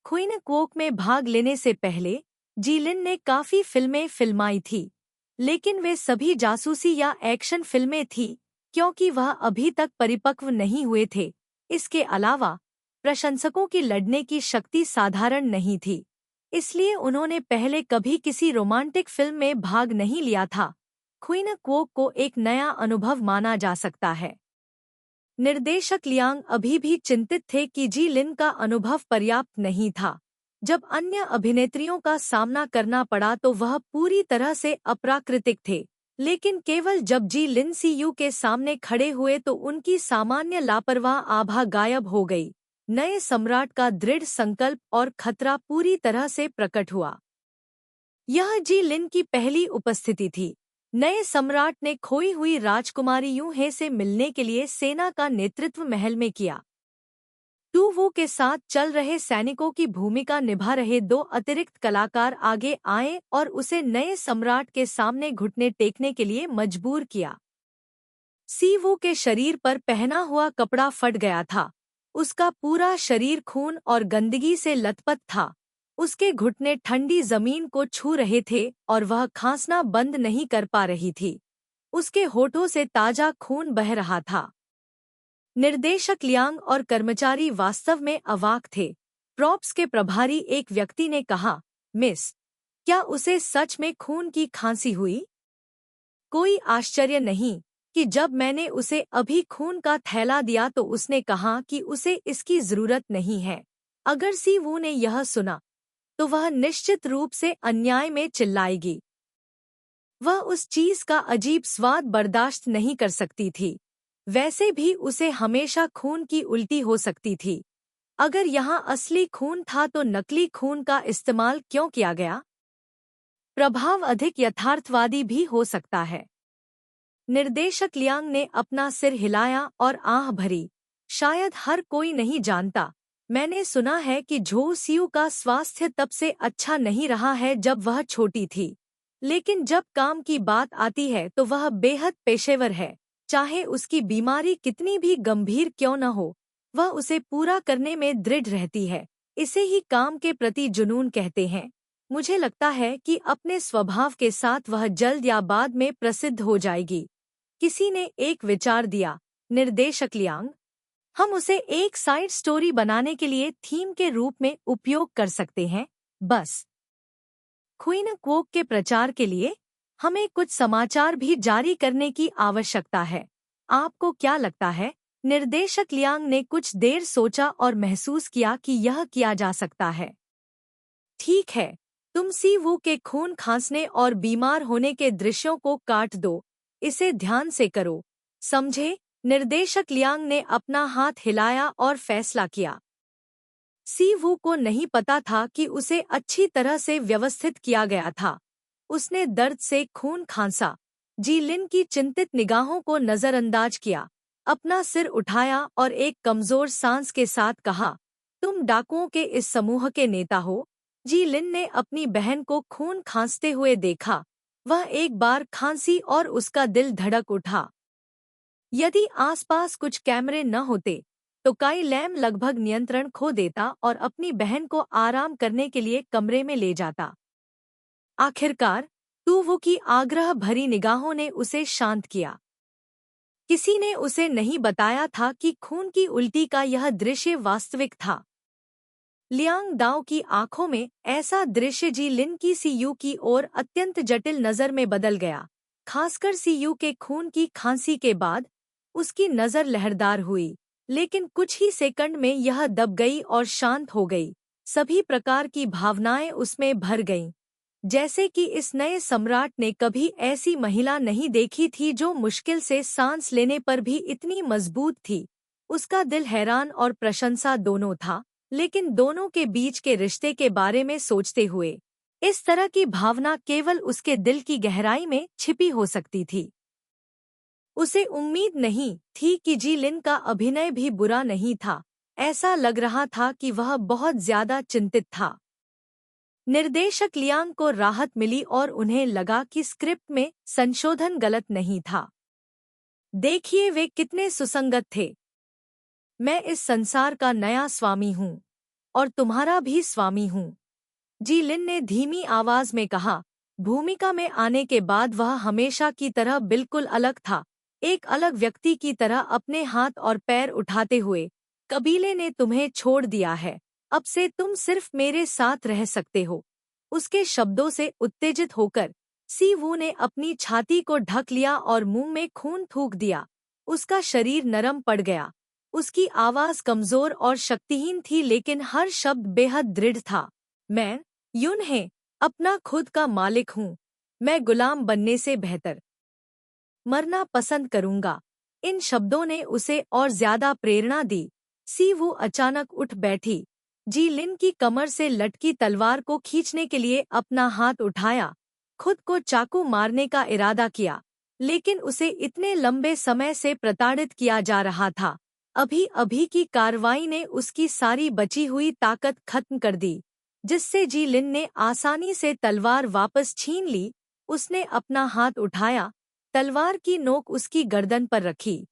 Queen Kwok में भाग लेने से पहले जीलिन ने काफी फिल्में फिल्माई थी, लेकिन वे सभी जासूसी या एक्शन फिल्में थी क्योंकि वह अभी तक परिपक्व नहीं हुए थे। इसके अलावा प्रशंसकों की लड़ने की शक्ति साधारण नहीं थी, इसलिए उन्होंने पहले कभी किसी रोमांटिक फिल्म में भाग नहीं लिया था। क्वीन क्वोक को एक नया अनुभव माना जा सकता है। निर्देशक लियांग अभी भी चिंतित थे कि जी लिन का अनुभव पर्याप्त नहीं था। जब अन्य अभिनेत्रियों का सामना करना पड़ा तो वह पूरी तरह से अप्राकृतिक थे, लेकिन केवल जब जी लिन सीयू के सामने खड़े हुए तो उनकी सामान्य लापरवाह आभा गायब हो गई। नए सम्राट का दृढ़ संकल्प और खतरा पूरी तरह से प्रकट हुआ। यह जी लिन की पहली उपस्थिति थी। नए सम्राट ने खोई हुई राजकुमारी यूं हे से मिलने के लिए सेना का नेतृत्व महल में किया। टू वो के साथ चल रहे सैनिकों की भूमिका निभा रहे दो अतिरिक्त कलाकार आगे आए और उसे नए सम्राट के सामने घुटने टेकने के लिए मजबूर किया। सी वो के शरीर पर पहना हुआ कपड़ा फट गया था। उसका पूरा शरीर खून और गंदगी से लथपथ था। उसके घुटने ठंडी जमीन को छू रहे थे और वह खांसना बंद नहीं कर पा रही थी। उसके होठों से ताजा खून बह रहा था। निर्देशक लियांग और कर्मचारी वास्तव में अवाक थे। प्रॉप्स के प्रभारी एक व्यक्ति ने कहा, मिस, क्या उसे सच में खून की खांसी हुई? कोई आश्चर्य नहीं कि जब मैंने उसे अभी खून का थैला दिया तो उसने कहा कि उसे इसकी जरूरत नहीं है। अगर सी वू ने यह सुना तो वह निश्चित रूप से अन्याय में चिल्लाएगी। वह उस चीज का अजीब स्वाद बर्दाश्त नहीं कर सकती थी। वैसे भी उसे हमेशा खून की उल्टी हो सकती थी। अगर यहाँ असली खून था तो नकली खून का इस्तेमाल क्यों किया गया? प्रभाव अधिक यथार्थवादी भी हो सकता है। निर्देशक लियांग ने अपना सिर हिलाया और आह भरी। शायद हर कोई नहीं जानता। मैंने सुना है कि झो सियू का स्वास्थ्य तब से अच्छा नहीं रहा है जब वह छोटी थी, लेकिन जब काम की बात आती है तो वह बेहद पेशेवर है। चाहे उसकी बीमारी कितनी भी गंभीर क्यों न हो, वह उसे पूरा करने में दृढ़ रहती है। इसे ही काम के प्रति जुनून कहते हैं। मुझे लगता है कि अपने स्वभाव के साथ वह जल्द या बाद में प्रसिद्ध हो जाएगी। किसी ने एक विचार दिया, निर्देशक लियांग, हम उसे एक साइड स्टोरी बनाने के लिए थीम के रूप में उपयोग कर सकते हैं। बस क्वीन क्वोक के प्रचार के लिए हमें कुछ समाचार भी जारी करने की आवश्यकता है। आपको क्या लगता है? निर्देशक लियांग ने कुछ देर सोचा और महसूस किया कि यह किया जा सकता है। ठीक है, तुम सी वू के खून खांसने और बीमार होने के दृश्यों को काट दो। इसे ध्यान से करो, समझे? निर्देशक लियांग ने अपना हाथ हिलाया और फैसला किया। सी वू को नहीं पता था कि उसे अच्छी तरह से व्यवस्थित किया गया था। उसने दर्द से खून खांसा, जी लिन की चिंतित निगाहों को नजरअंदाज किया, अपना सिर उठाया और एक कमजोर सांस के साथ कहा, तुम डाकुओं के इस समूह के नेता हो? जी लिन ने अपनी बहन को खून खांसते हुए देखा। वह एक बार खांसी और उसका दिल धड़क उठा। यदि आसपास कुछ कैमरे न होते तो काई लैम लगभग नियंत्रण खो देता और अपनी बहन को आराम करने के लिए कमरे में ले जाता। आखिरकार टू वो की आग्रह भरी निगाहों ने उसे शांत किया। किसी ने उसे नहीं बताया था कि खून की उल्टी का यह दृश्य वास्तविक था। लियांग दाओ की आंखों में ऐसा दृश्य जी लिन की सीयू की ओर अत्यंत जटिल नजर में बदल गया। खासकर सीयू के खून की खांसी के बाद उसकी नजर लहरदार हुई, लेकिन कुछ ही सेकंड में यह दब गई और शांत हो गई। सभी प्रकार की भावनाएं उसमें भर गईं, जैसे कि इस नए सम्राट ने कभी ऐसी महिला नहीं देखी थी जो मुश्किल से सांस लेने पर भी इतनी मजबूत थी। उसका दिल हैरान और प्रशंसा दोनों था, लेकिन दोनों के बीच के रिश्ते के बारे में सोचते हुए इस तरह की भावना केवल उसके दिल की गहराई में छिपी हो सकती थी। उसे उम्मीद नहीं थी कि जी लिन का अभिनय भी बुरा नहीं था। ऐसा लग रहा था कि वह बहुत ज्यादा चिंतित था। निर्देशक लियांग को राहत मिली और उन्हें लगा कि स्क्रिप्ट में संशोधन गलत नहीं था। देखिए वे कितने सुसंगत थे। मैं इस संसार का नया स्वामी हूँ और तुम्हारा भी स्वामी हूँ। जी लिन ने धीमी आवाज में कहा। भूमिका में आने के बाद वह हमेशा की तरह बिल्कुल अलग था, एक अलग व्यक्ति की तरह अपने हाथ और पैर उठाते हुए। कबीले ने तुम्हें छोड़ दिया है, अब से तुम सिर्फ मेरे साथ रह सकते हो। उसके शब्दों से उत्तेजित होकर सी वू ने अपनी छाती को ढक लिया और मुंह में खून थूक दिया। उसका शरीर नरम पड़ गया। उसकी आवाज कमजोर और शक्तिहीन थी, लेकिन हर शब्द बेहद दृढ़ था। मैं यून है, अपना खुद का मालिक हूँ। मैं गुलाम बनने से बेहतर मरना पसंद करूंगा। इन शब्दों ने उसे और ज्यादा प्रेरणा दी। सी वो अचानक उठ बैठी। जी लिन की कमर से लटकी तलवार को खींचने के लिए अपना हाथ उठाया, खुद को चाकू मारने का इरादा किया, लेकिन उसे इतने लंबे समय से प्रताड़ित किया जा रहा था। अभी अभी की कार्रवाई ने उसकी सारी बची हुई ताकत खत्म कर दी, जिससे जी लिन ने आसानी से तलवार वापस छीन ली। उसने अपना हाथ उठाया, तलवार की नोक उसकी गर्दन पर रखी।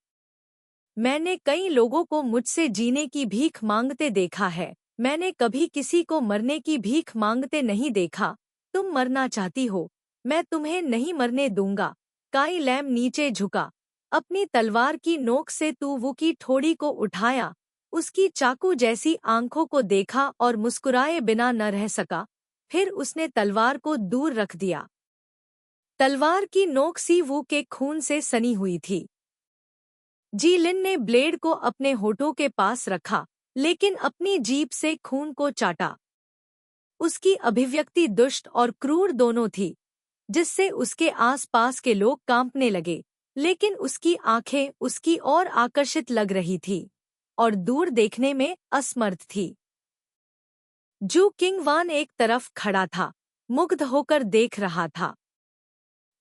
मैंने कई लोगों को मुझसे जीने की भीख मांगते देखा है, मैंने कभी किसी को मरने की भीख मांगते नहीं देखा। तुम मरना चाहती हो, मैं तुम्हें नहीं मरने दूंगा। काई लैम नीचे झुका, अपनी तलवार की नोक से तू वो की ठोड़ी को उठाया, उसकी चाकू जैसी आंखों को देखा और मुस्कुराए बिना न रह सका। फिर उसने तलवार को दूर रख दिया। तलवार की नोक सी वू के खून से सनी हुई थी। जी लिन ने ब्लेड को अपने होठों के पास रखा, लेकिन अपनी जीभ से खून को चाटा। उसकी अभिव्यक्ति दुष्ट और क्रूर दोनों थी, जिससे उसके आसपास के लोग कांपने लगे, लेकिन उसकी आंखें उसकी ओर आकर्षित लग रही थी और दूर देखने में असमर्थ थी। जू किंगवान एक तरफ खड़ा था, मुग्ध होकर देख रहा था।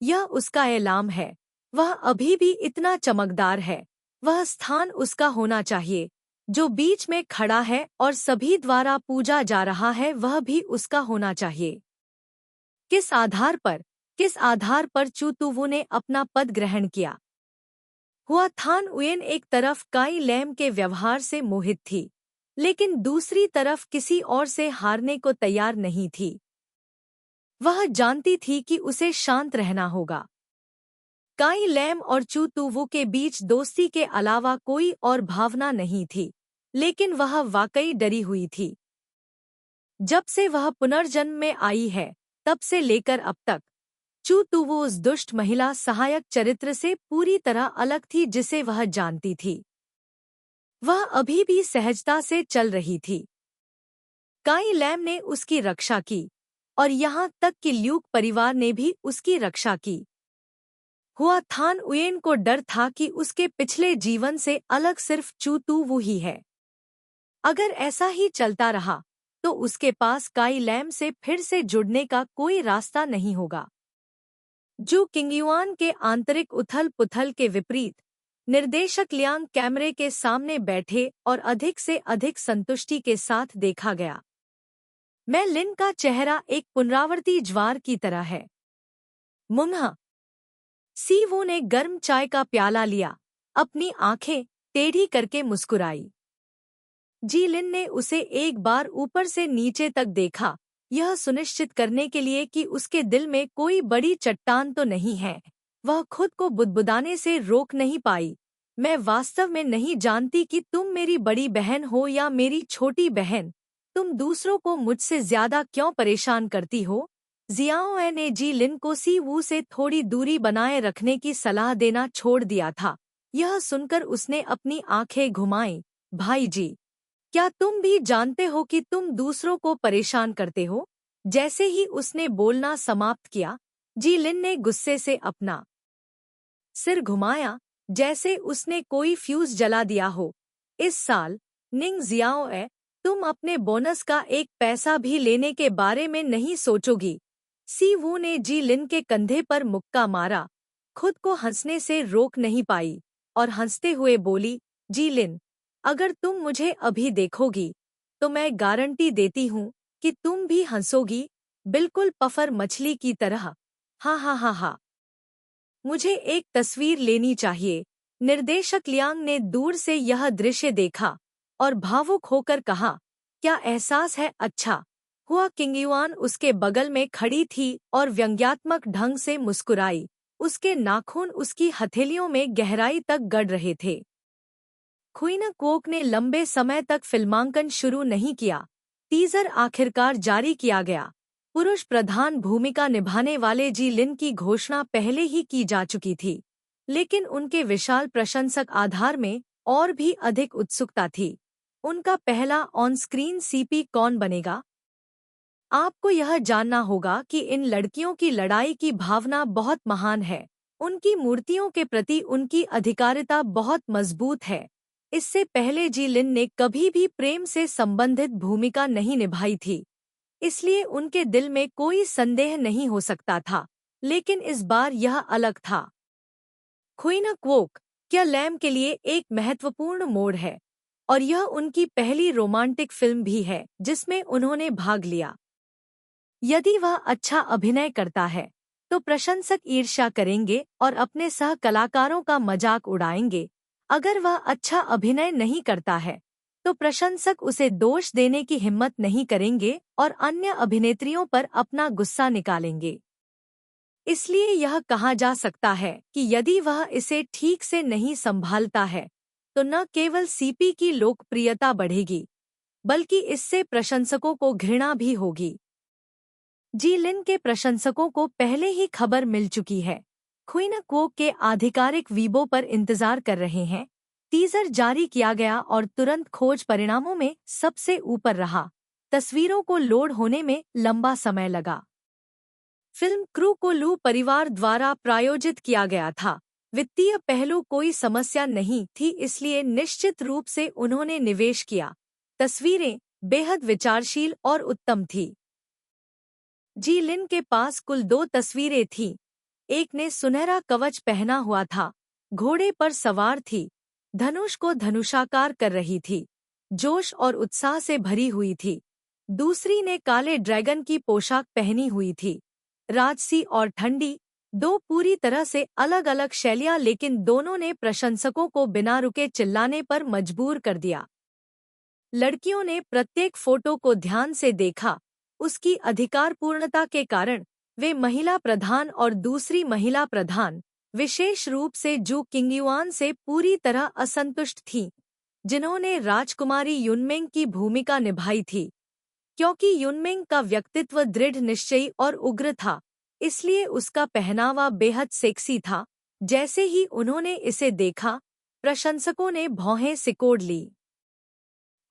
यह उसका एलाम है, वह अभी भी इतना चमकदार है। वह स्थान उसका होना चाहिए, जो बीच में खड़ा है और सभी द्वारा पूजा जा रहा है, वह भी उसका होना चाहिए। किस आधार पर, किस आधार पर चू तुवू ने अपना पद ग्रहण किया? हुआ थान उयेन एक तरफ काई लैम के व्यवहार से मोहित थी, लेकिन दूसरी तरफ किसी और से हारने को तैयार नहीं थी। वह जानती थी कि उसे शांत रहना होगा। काई लैम और चू तुवू के बीच दोस्ती के अलावा कोई और भावना नहीं थी, लेकिन वह वाकई डरी हुई थी। जब से वह पुनर्जन्म में आई है, तब से लेकर अब तक, चू तुवू उस दुष्ट महिला सहायक चरित्र से पूरी तरह अलग थी जिसे वह जानती थी। वह अभी भी सहजता से चल रही थी। काई लैम ने उसकी रक्षा की, और यहाँ तक कि ल्यूक परिवार ने भी उसकी रक्षा की। हुआ थान उयेन को डर था कि उसके पिछले जीवन से अलग सिर्फ चू तुवू ही है। अगर ऐसा ही चलता रहा, तो उसके पास काई लैम से फिर से जुड़ने का कोई रास्ता नहीं होगा। जू किंगयुआन के आंतरिक उथल-पुथल के विपरीत, निर्देशक लियांग कैमरे के सामने बैठे और अधिक से अधिक संतुष्टि के साथ देखा गया। मैं लिन का चेहरा एक पुनरावर्ती ज्वार की तरह है। मुन्हा। सी वू ने गर्म चाय का प्याला लिया, अपनी आंखें टेढ़ी करके मुस्कुराई। जी लिन ने उसे एक बार ऊपर से नीचे तक देखा, यह सुनिश्चित करने के लिए कि उसके दिल में कोई बड़ी चट्टान तो नहीं है। वह खुद को बुदबुदाने से रोक नहीं पाई। मैं वास्तव में नहीं जानती कि तुम मेरी बड़ी बहन हो या मेरी छोटी बहन। तुम दूसरों को मुझसे ज्यादा क्यों परेशान करती हो? जियाओ ने जी लिन को सी वू से थोड़ी दूरी बनाए रखने की सलाह देना छोड़ दिया था। यह सुनकर उसने अपनी आंखें घुमाई। भाई जी, क्या तुम भी जानते हो कि तुम दूसरों को परेशान करते हो? जैसे ही उसने बोलना समाप्त किया, जी लिन ने गुस्से से अपना सिर घुमाया, जैसे उसने कोई फ्यूज जला दिया हो। इस साल, निंग जियाओ, तुम अपने बोनस का एक पैसा भी लेने के बारे में नहीं सोचोगी। सी वू ने जी लिन के कंधे पर मुक्का मारा, खुद को हंसने से रोक नहीं पाई, और हंसते हुए बोली, जी लिन, अगर तुम मुझे अभी देखोगी, तो मैं गारंटी देती हूँ कि तुम भी हंसोगी, बिल्कुल पफर मछली की तरह। हा हा हा हा। मुझे एक तस्वीर लेनी चाहिए। निर्देशक लियांग ने दूर से यह दृश्य देखा और भावुक होकर कहा, क्या एहसास है? अच्छा हुआ किंगयुआन उसके बगल में खड़ी थी और व्यंग्यात्मक ढंग से मुस्कुराई। उसके नाखून उसकी हथेलियों में गहराई तक गड़ रहे थे। क्वीन क्वोक ने लंबे समय तक फिल्मांकन शुरू नहीं किया। टीजर आखिरकार जारी किया गया। पुरुष प्रधान भूमिका निभाने वाले जी लिन की घोषणा पहले ही की जा चुकी थी, लेकिन उनके विशाल प्रशंसक आधार में और भी अधिक उत्सुकता थी। उनका पहला ऑन स्क्रीन सीपी कौन बनेगा? आपको यह जानना होगा कि इन लड़कियों की लड़ाई की भावना बहुत महान है। उनकी मूर्तियों के प्रति उनकी अधिकारिता बहुत मजबूत है। इससे पहले जी लिन ने कभी भी प्रेम से संबंधित भूमिका नहीं निभाई थी, इसलिए उनके दिल में कोई संदेह नहीं हो सकता था। लेकिन इस बार यह अलग था। क्वीन क्वोक क्या लैम के लिए एक महत्वपूर्ण मोड़ है, और यह उनकी पहली रोमांटिक फिल्म भी है जिसमें उन्होंने भाग लिया। यदि वह अच्छा अभिनय करता है तो प्रशंसक ईर्ष्या करेंगे और अपने सह कलाकारों का मजाक उड़ाएंगे। अगर वह अच्छा अभिनय नहीं करता है तो प्रशंसक उसे दोष देने की हिम्मत नहीं करेंगे और अन्य अभिनेत्रियों पर अपना गुस्सा निकालेंगे। इसलिए यह कहा जा सकता है कि यदि वह इसे ठीक से नहीं संभालता है तो न केवल सीपी की लोकप्रियता बढ़ेगी, बल्कि इससे प्रशंसकों को घृणा भी होगी। जी लिन के प्रशंसकों को पहले ही खबर मिल चुकी है। क्वीन क्वोक के आधिकारिक वीबो पर इंतजार कर रहे हैं। टीजर जारी किया गया और तुरंत खोज परिणामों में सबसे ऊपर रहा। तस्वीरों को लोड होने में लंबा समय लगा। फिल्म क्रू को लू परिवार द्वारा प्रायोजित किया गया था। वित्तीय पहलू कोई समस्या नहीं थी, इसलिए निश्चित रूप से उन्होंने निवेश किया। तस्वीरें बेहद विचारशील और उत्तम थी। जी लिन के पास कुल 2 तस्वीरें थीं। एक ने सुनहरा कवच पहना हुआ था, घोड़े पर सवार थी, धनुष को धनुषाकार कर रही थी, जोश और उत्साह से भरी हुई थी। दूसरी ने काले ड्रैगन की पोशाक पहनी हुई थी, राजसी और ठंडी। 2 पूरी तरह से अलग-अलग शैलियां, लेकिन दोनों ने प्रशंसकों को बिना रुके चिल्लाने पर मजबूर कर दिया। लड़कियों ने प्रत्येक फोटो को ध्यान से देखा। उसकी अधिकारपूर्णता के कारण वे महिला प्रधान और दूसरी महिला प्रधान, विशेष रूप से जू किंगयुआन से पूरी तरह असंतुष्ट थीं, जिन्होंने राजकुमारी युनमिंग की भूमिका निभाई थी। क्योंकि युनमिंग का व्यक्तित्व दृढ़ निश्चयी और उग्र था, इसलिए उसका पहनावा बेहद सेक्सी था। जैसे ही उन्होंने इसे देखा, प्रशंसकों ने भौहें सिकोड़ ली।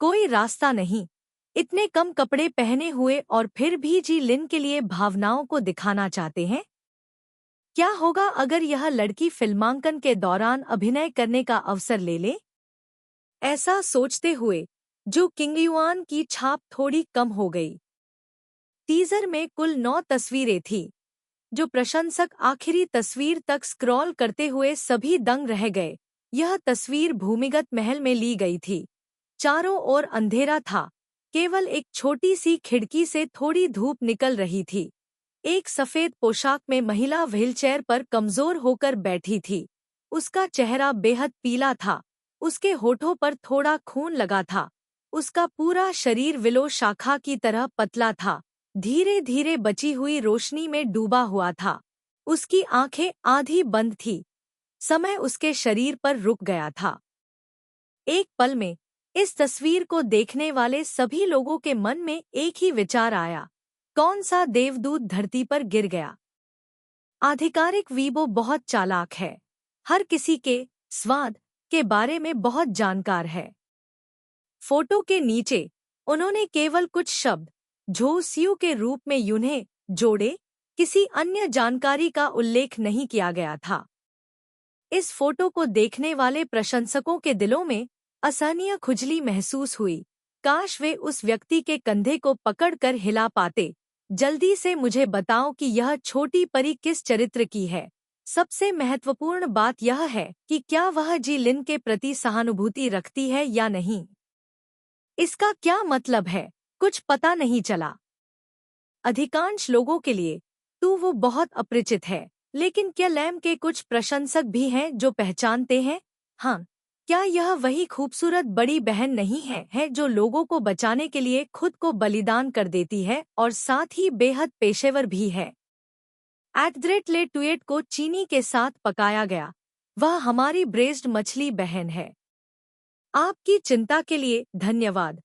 कोई रास्ता नहीं, इतने कम कपड़े पहने हुए और फिर भी जी लिन के लिए भावनाओं को दिखाना चाहते हैं। क्या होगा अगर यह लड़की फिल्मांकन के दौरान अभिनय करने का अवसर ले ले? ऐसा सोचते हुए जो किंगयुआन की छाप थोड़ी कम हो गई। टीजर में कुल 9 तस्वीरें थीं। जो प्रशंसक आखिरी तस्वीर तक स्क्रॉल करते हुए सभी दंग रह गए। यह तस्वीर भूमिगत महल में ली गई थी। चारों ओर अंधेरा था, केवल एक छोटी सी खिड़की से थोड़ी धूप निकल रही थी। एक सफेद पोशाक में महिला व्हीलचेयर पर कमजोर होकर बैठी थी। उसका चेहरा बेहद पीला था, उसके होठों पर थोड़ा खून लगा था। उसका पूरा शरीर विलो शाखा की तरह पतला था, धीरे धीरे बची हुई रोशनी में डूबा हुआ था। उसकी आंखें आधी बंद थी। समय उसके शरीर पर रुक गया था। एक पल में इस तस्वीर को देखने वाले सभी लोगों के मन में एक ही विचार आया, कौन सा देवदूत धरती पर गिर गया? आधिकारिक वीबो बहुत चालाक है, हर किसी के स्वाद के बारे में बहुत जानकार है। फोटो के नीचे उन्होंने केवल कुछ शब्द झोसियू के रूप में यून्हें जोड़े, किसी अन्य जानकारी का उल्लेख नहीं किया गया था। इस फोटो को देखने वाले प्रशंसकों के दिलों में असहनीय खुजली महसूस हुई। काश वे उस व्यक्ति के कंधे को पकड़कर हिला पाते। जल्दी से मुझे बताओ कि यह छोटी परी किस चरित्र की है। सबसे महत्वपूर्ण बात यह है कि क्या वह जी लिन के प्रति सहानुभूति रखती है या नहीं। इसका क्या मतलब है, कुछ पता नहीं चला। अधिकांश लोगों के लिए तो वो बहुत अपरिचित है, लेकिन क्या लैम के कुछ प्रशंसक भी हैं जो पहचानते हैं? हाँ, क्या यह वही खूबसूरत बड़ी बहन नहीं है जो लोगों को बचाने के लिए खुद को बलिदान कर देती है और साथ ही बेहद पेशेवर भी है। @ले ट्वीट को चीनी के साथ पकाया गया। वह हमारी ब्रेस्ड मछली बहन है। आपकी चिंता के लिए धन्यवाद।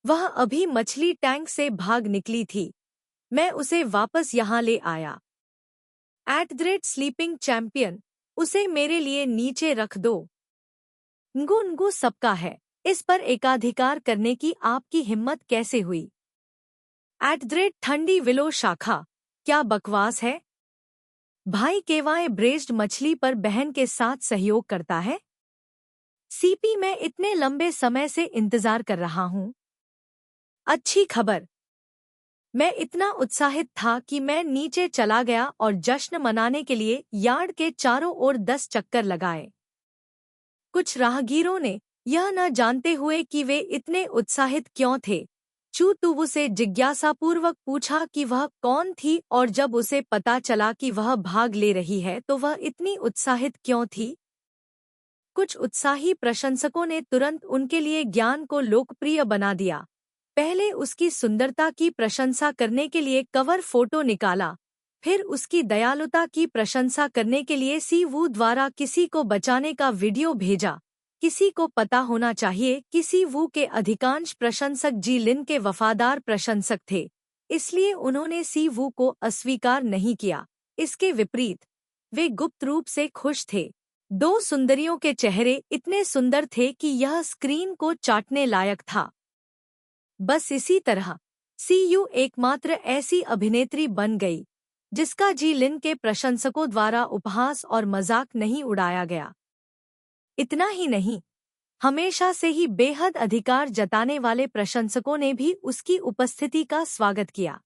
वह अभी मछली टैंक से भाग निकली थी। मैं उसे वापस यहाँ ले आया। @स्लीपिंग चैंपियन, उसे मेरे लिए नीचे रख दो। नगू सबका है। इस पर एकाधिकार करने की आपकी हिम्मत कैसे हुई? ठंडी विलो शाखा, क्या बकवास है? भाई केवाए ब्रेस्ड मछली पर बहन के साथ सहयोग करता है। सीपी, मैं इतने लंबे समय से इंतजार कर रहा हूँ। अच्छी खबर। मैं इतना उत्साहित था कि मैं नीचे चला गया और जश्न मनाने के लिए यार्ड के चारों ओर 10 चक्कर लगाए। कुछ राहगीरों ने, यह न जानते हुए कि वे इतने उत्साहित क्यों थे, चूतुवु से जिज्ञासापूर्वक पूछा कि वह कौन थी और जब उसे पता चला कि वह भाग ले रही है तो वह इतनी उत्साहित क्यों थी। कुछ उत्साही प्रशंसकों ने तुरंत उनके लिए ज्ञान को लोकप्रिय बना दिया। पहले उसकी सुंदरता की प्रशंसा करने के लिए कवर फोटो निकाला, फिर उसकी दयालुता की प्रशंसा करने के लिए सी वू द्वारा किसी को बचाने का वीडियो भेजा। किसी को पता होना चाहिए कि सी वू के अधिकांश प्रशंसक जी लिन के वफादार प्रशंसक थे, इसलिए उन्होंने सी वू को अस्वीकार नहीं किया। इसके विपरीत, वे गुप्त रूप से खुश थे। दो सुंदरियों के चेहरे इतने सुंदर थे कि यह स्क्रीन को चाटने लायक था। बस इसी तरह सीयू एकमात्र ऐसी अभिनेत्री बन गई जिसका जी लिन के प्रशंसकों द्वारा उपहास और मजाक नहीं उड़ाया गया। इतना ही नहीं, हमेशा से ही बेहद अधिकार जताने वाले प्रशंसकों ने भी उसकी उपस्थिति का स्वागत किया।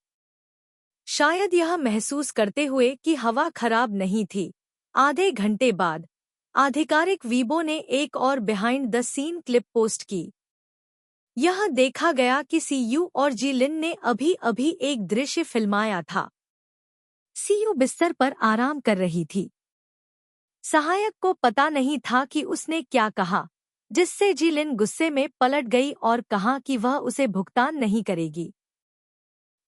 शायद यह महसूस करते हुए कि हवा खराब नहीं थी, आधे घंटे बाद आधिकारिक वीबो ने एक और behind the scene clip post की। यह देखा गया कि सीयू और जी लिन ने अभी अभी एक दृश्य फिल्माया था। सीयू बिस्तर पर आराम कर रही थी। सहायक को पता नहीं था कि उसने क्या कहा, जिससे जी लिन गुस्से में पलट गई और कहा कि वह उसे भुगतान नहीं करेगी।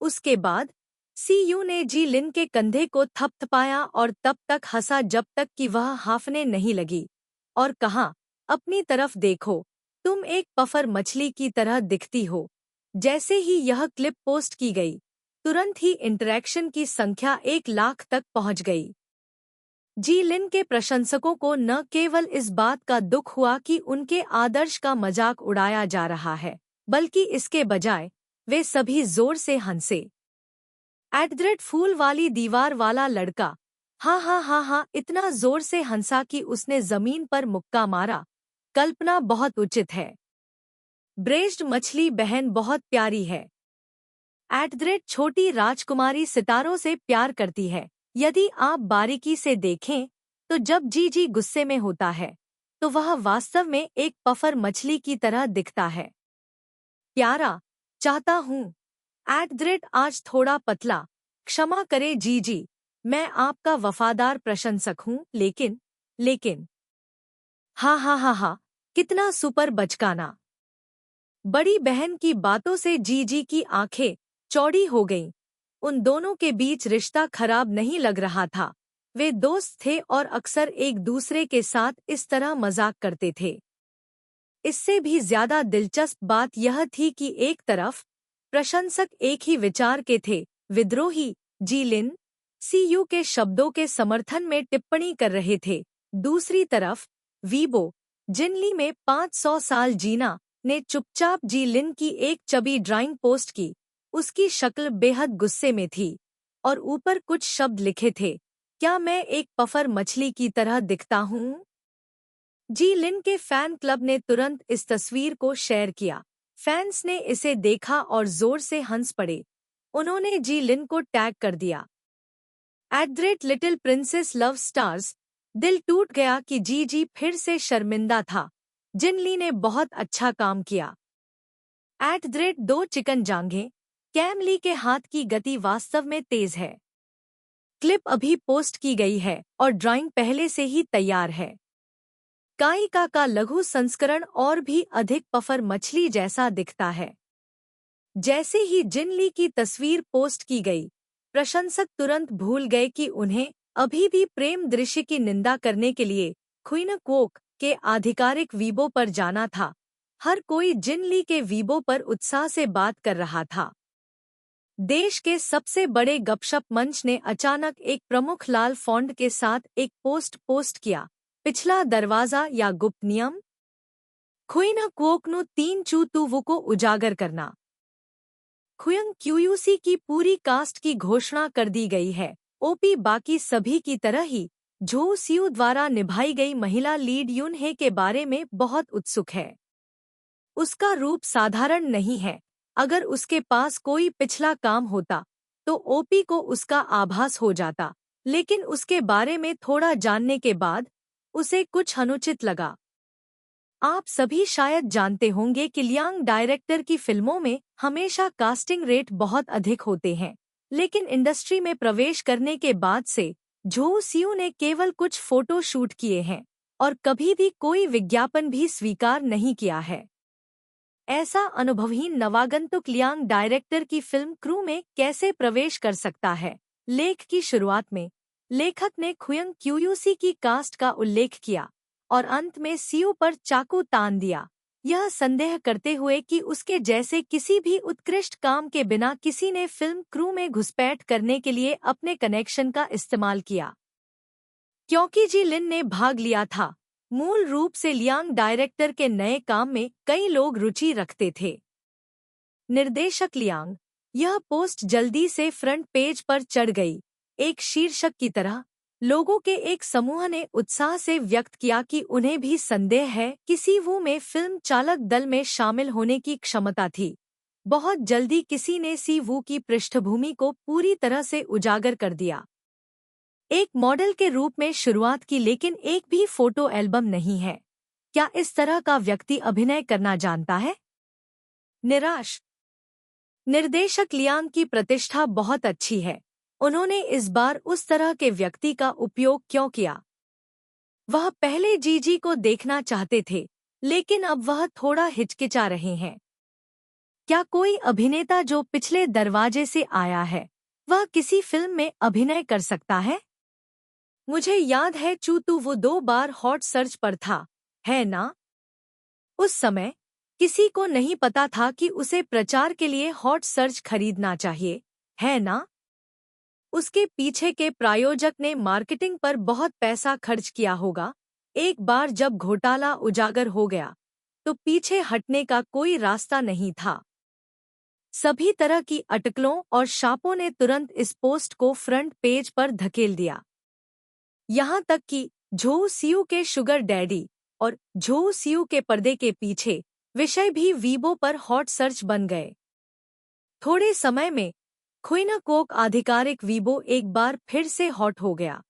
उसके बाद सीयू ने जी लिन के कंधे को थपथपाया और तब तक हंसा जब तक कि वह हांफने नहीं लगी, और कहा, अपनी तरफ देखो, तुम एक पफर मछली की तरह दिखती हो। जैसे ही यह क्लिप पोस्ट की गई, तुरंत ही इंटरैक्शन की संख्या 1 लाख तक पहुंच गई। जी लिन के प्रशंसकों को न केवल इस बात का दुख हुआ कि उनके आदर्श का मजाक उड़ाया जा रहा है, बल्कि इसके बजाय वे सभी जोर से हंसे। फूल वाली दीवार वाला लड़का, हाँ हाँ हाँ हाँ, इतना जोर से हंसा कि उसने जमीन पर मुक्का मारा। कल्पना बहुत उचित है। ब्रेस्ड मछली बहन बहुत प्यारी है। छोटी राजकुमारी सितारों से प्यार करती है। यदि आप बारीकी से देखें तो जब जी गुस्से में होता है तो वह वास्तव में एक पफर मछली की तरह दिखता है। प्यारा, चाहता हूँ। आज थोड़ा पतला, क्षमा करे जी, मैं आपका वफादार प्रशंसक हूँ, लेकिन हाँ हाँ हाँ हाँ, कितना सुपर बचकाना। बड़ी बहन की बातों से जी की आंखें चौड़ी हो गईं। उन दोनों के बीच रिश्ता खराब नहीं लग रहा था। वे दोस्त थे और अक्सर एक दूसरे के साथ इस तरह मजाक करते थे। इससे भी ज्यादा दिलचस्प बात यह थी कि एक तरफ प्रशंसक एक ही विचार के थे, विद्रोही जी लिन सीयू के शब्दों के समर्थन में टिप्पणी कर रहे थे। दूसरी तरफ वीबो, जिनली में 500 साल जीना, ने चुपचाप जी लिन की एक चबी ड्राइंग पोस्ट की। उसकी शक्ल बेहद गुस्से में थी और ऊपर कुछ शब्द लिखे थे, क्या मैं एक पफर मछली की तरह दिखता हूँ? जी लिन के फैन क्लब ने तुरंत इस तस्वीर को शेयर किया। फैंस ने इसे देखा और जोर से हंस पड़े। उन्होंने जी लिन को टैग कर दिया। Little princess love stars. दिल टूट गया कि जी फिर से शर्मिंदा था। जिनली ने बहुत अच्छा काम किया। 2 चिकन जांघें। कैम ली के हाथ की गति वास्तव में तेज है। क्लिप अभी पोस्ट की गई है और ड्राइंग पहले से ही तैयार है। काइका का लघु संस्करण और भी अधिक पफर मछली जैसा दिखता है। जैसे ही जिन ली की तस्वीर पोस्ट की गई, प्रशंसक तुरंत भूल गए कि उन्हें अभी भी प्रेम दृश्य की निंदा करने के लिए क्वीन क्वोक के आधिकारिक वीबो पर जाना था। हर कोई जिन ली के वीबो पर उत्साह से बात कर रहा था। देश के सबसे बड़े गपशप मंच ने अचानक एक प्रमुख लाल फॉन्ट के साथ एक पोस्ट किया, पिछला दरवाजा या गुप्त नियम। क्वीन क्वोक नु 3 चूतुवु को उजागर करना। क्विंग क्यूयूसी की पूरी कास्ट की घोषणा कर दी गई है। ओपी बाकी सभी की तरह ही झो सियू द्वारा निभाई गई महिला लीड यूनहे के बारे में बहुत उत्सुक है। उसका रूप साधारण नहीं है। अगर उसके पास कोई पिछला काम होता तो ओपी को उसका आभास हो जाता, लेकिन उसके बारे में थोड़ा जानने के बाद उसे कुछ अनुचित लगा। आप सभी शायद जानते होंगे कि लियांग डायरेक्टर की फिल्मों में हमेशा कास्टिंग रेट बहुत अधिक होते हैं, लेकिन इंडस्ट्री में प्रवेश करने के बाद से झो सियू ने केवल कुछ फोटो शूट किए हैं और कभी भी कोई विज्ञापन भी स्वीकार नहीं किया है। ऐसा अनुभवहीन नवागंतुक लियांग डायरेक्टर की फिल्म क्रू में कैसे प्रवेश कर सकता है? लेख की शुरुआत में लेखक ने क्विंग क्यूयूसी की कास्ट का उल्लेख किया और अंत में सियू पर चाकू तान दिया, यह संदेह करते हुए कि उसके जैसे किसी भी उत्कृष्ट काम के बिना किसी ने फिल्म क्रू में घुसपैठ करने के लिए अपने कनेक्शन का इस्तेमाल किया। क्योंकि जी लिन ने भाग लिया था, मूल रूप से लियांग डायरेक्टर के नए काम में कई लोग रुचि रखते थे। निर्देशक लियांग। यह पोस्ट जल्दी से फ्रंट पेज पर चढ़ गई। एक शीर्षक की तरह लोगों के एक समूह ने उत्साह से व्यक्त किया कि उन्हें भी संदेह है कि सिवू में फिल्म चालक दल में शामिल होने की क्षमता थी। बहुत जल्दी किसी ने सिवू की पृष्ठभूमि को पूरी तरह से उजागर कर दिया। एक मॉडल के रूप में शुरुआत की, लेकिन एक भी फोटो एल्बम नहीं है। क्या इस तरह का व्यक्ति अभिनय करना जानता है? निराश। निर्देशक लियांग की प्रतिष्ठा बहुत अच्छी है। उन्होंने इस बार उस तरह के व्यक्ति का उपयोग क्यों किया? वह पहले जीजी को देखना चाहते थे, लेकिन अब वह थोड़ा हिचकिचा रहे हैं। क्या कोई अभिनेता जो पिछले दरवाजे से आया है, वह किसी फिल्म में अभिनय कर सकता है? मुझे याद है चूतू वो 2 बार हॉट सर्च पर था, है ना? उस समय किसी को नहीं पता था कि उसे प्रचार के लिए हॉट सर्च खरीदना चाहिए, है ना? उसके पीछे के प्रायोजक ने मार्केटिंग पर बहुत पैसा खर्च किया होगा। एक बार जब घोटाला उजागर हो गया, तो पीछे हटने का कोई रास्ता नहीं था। सभी तरह की अटकलों और शापों ने तुरंत इस पोस्ट को फ्रंट पेज पर धकेल दिया। यहाँ तक कि झो सियू के शुगर डैडी और झो सियू के पर्दे के पीछे विषय भी वीबो पर हॉट सर्च बन गए। थोड़े समय में क्वीन क्वोक आधिकारिक वीबो एक बार फिर से हॉट हो गया।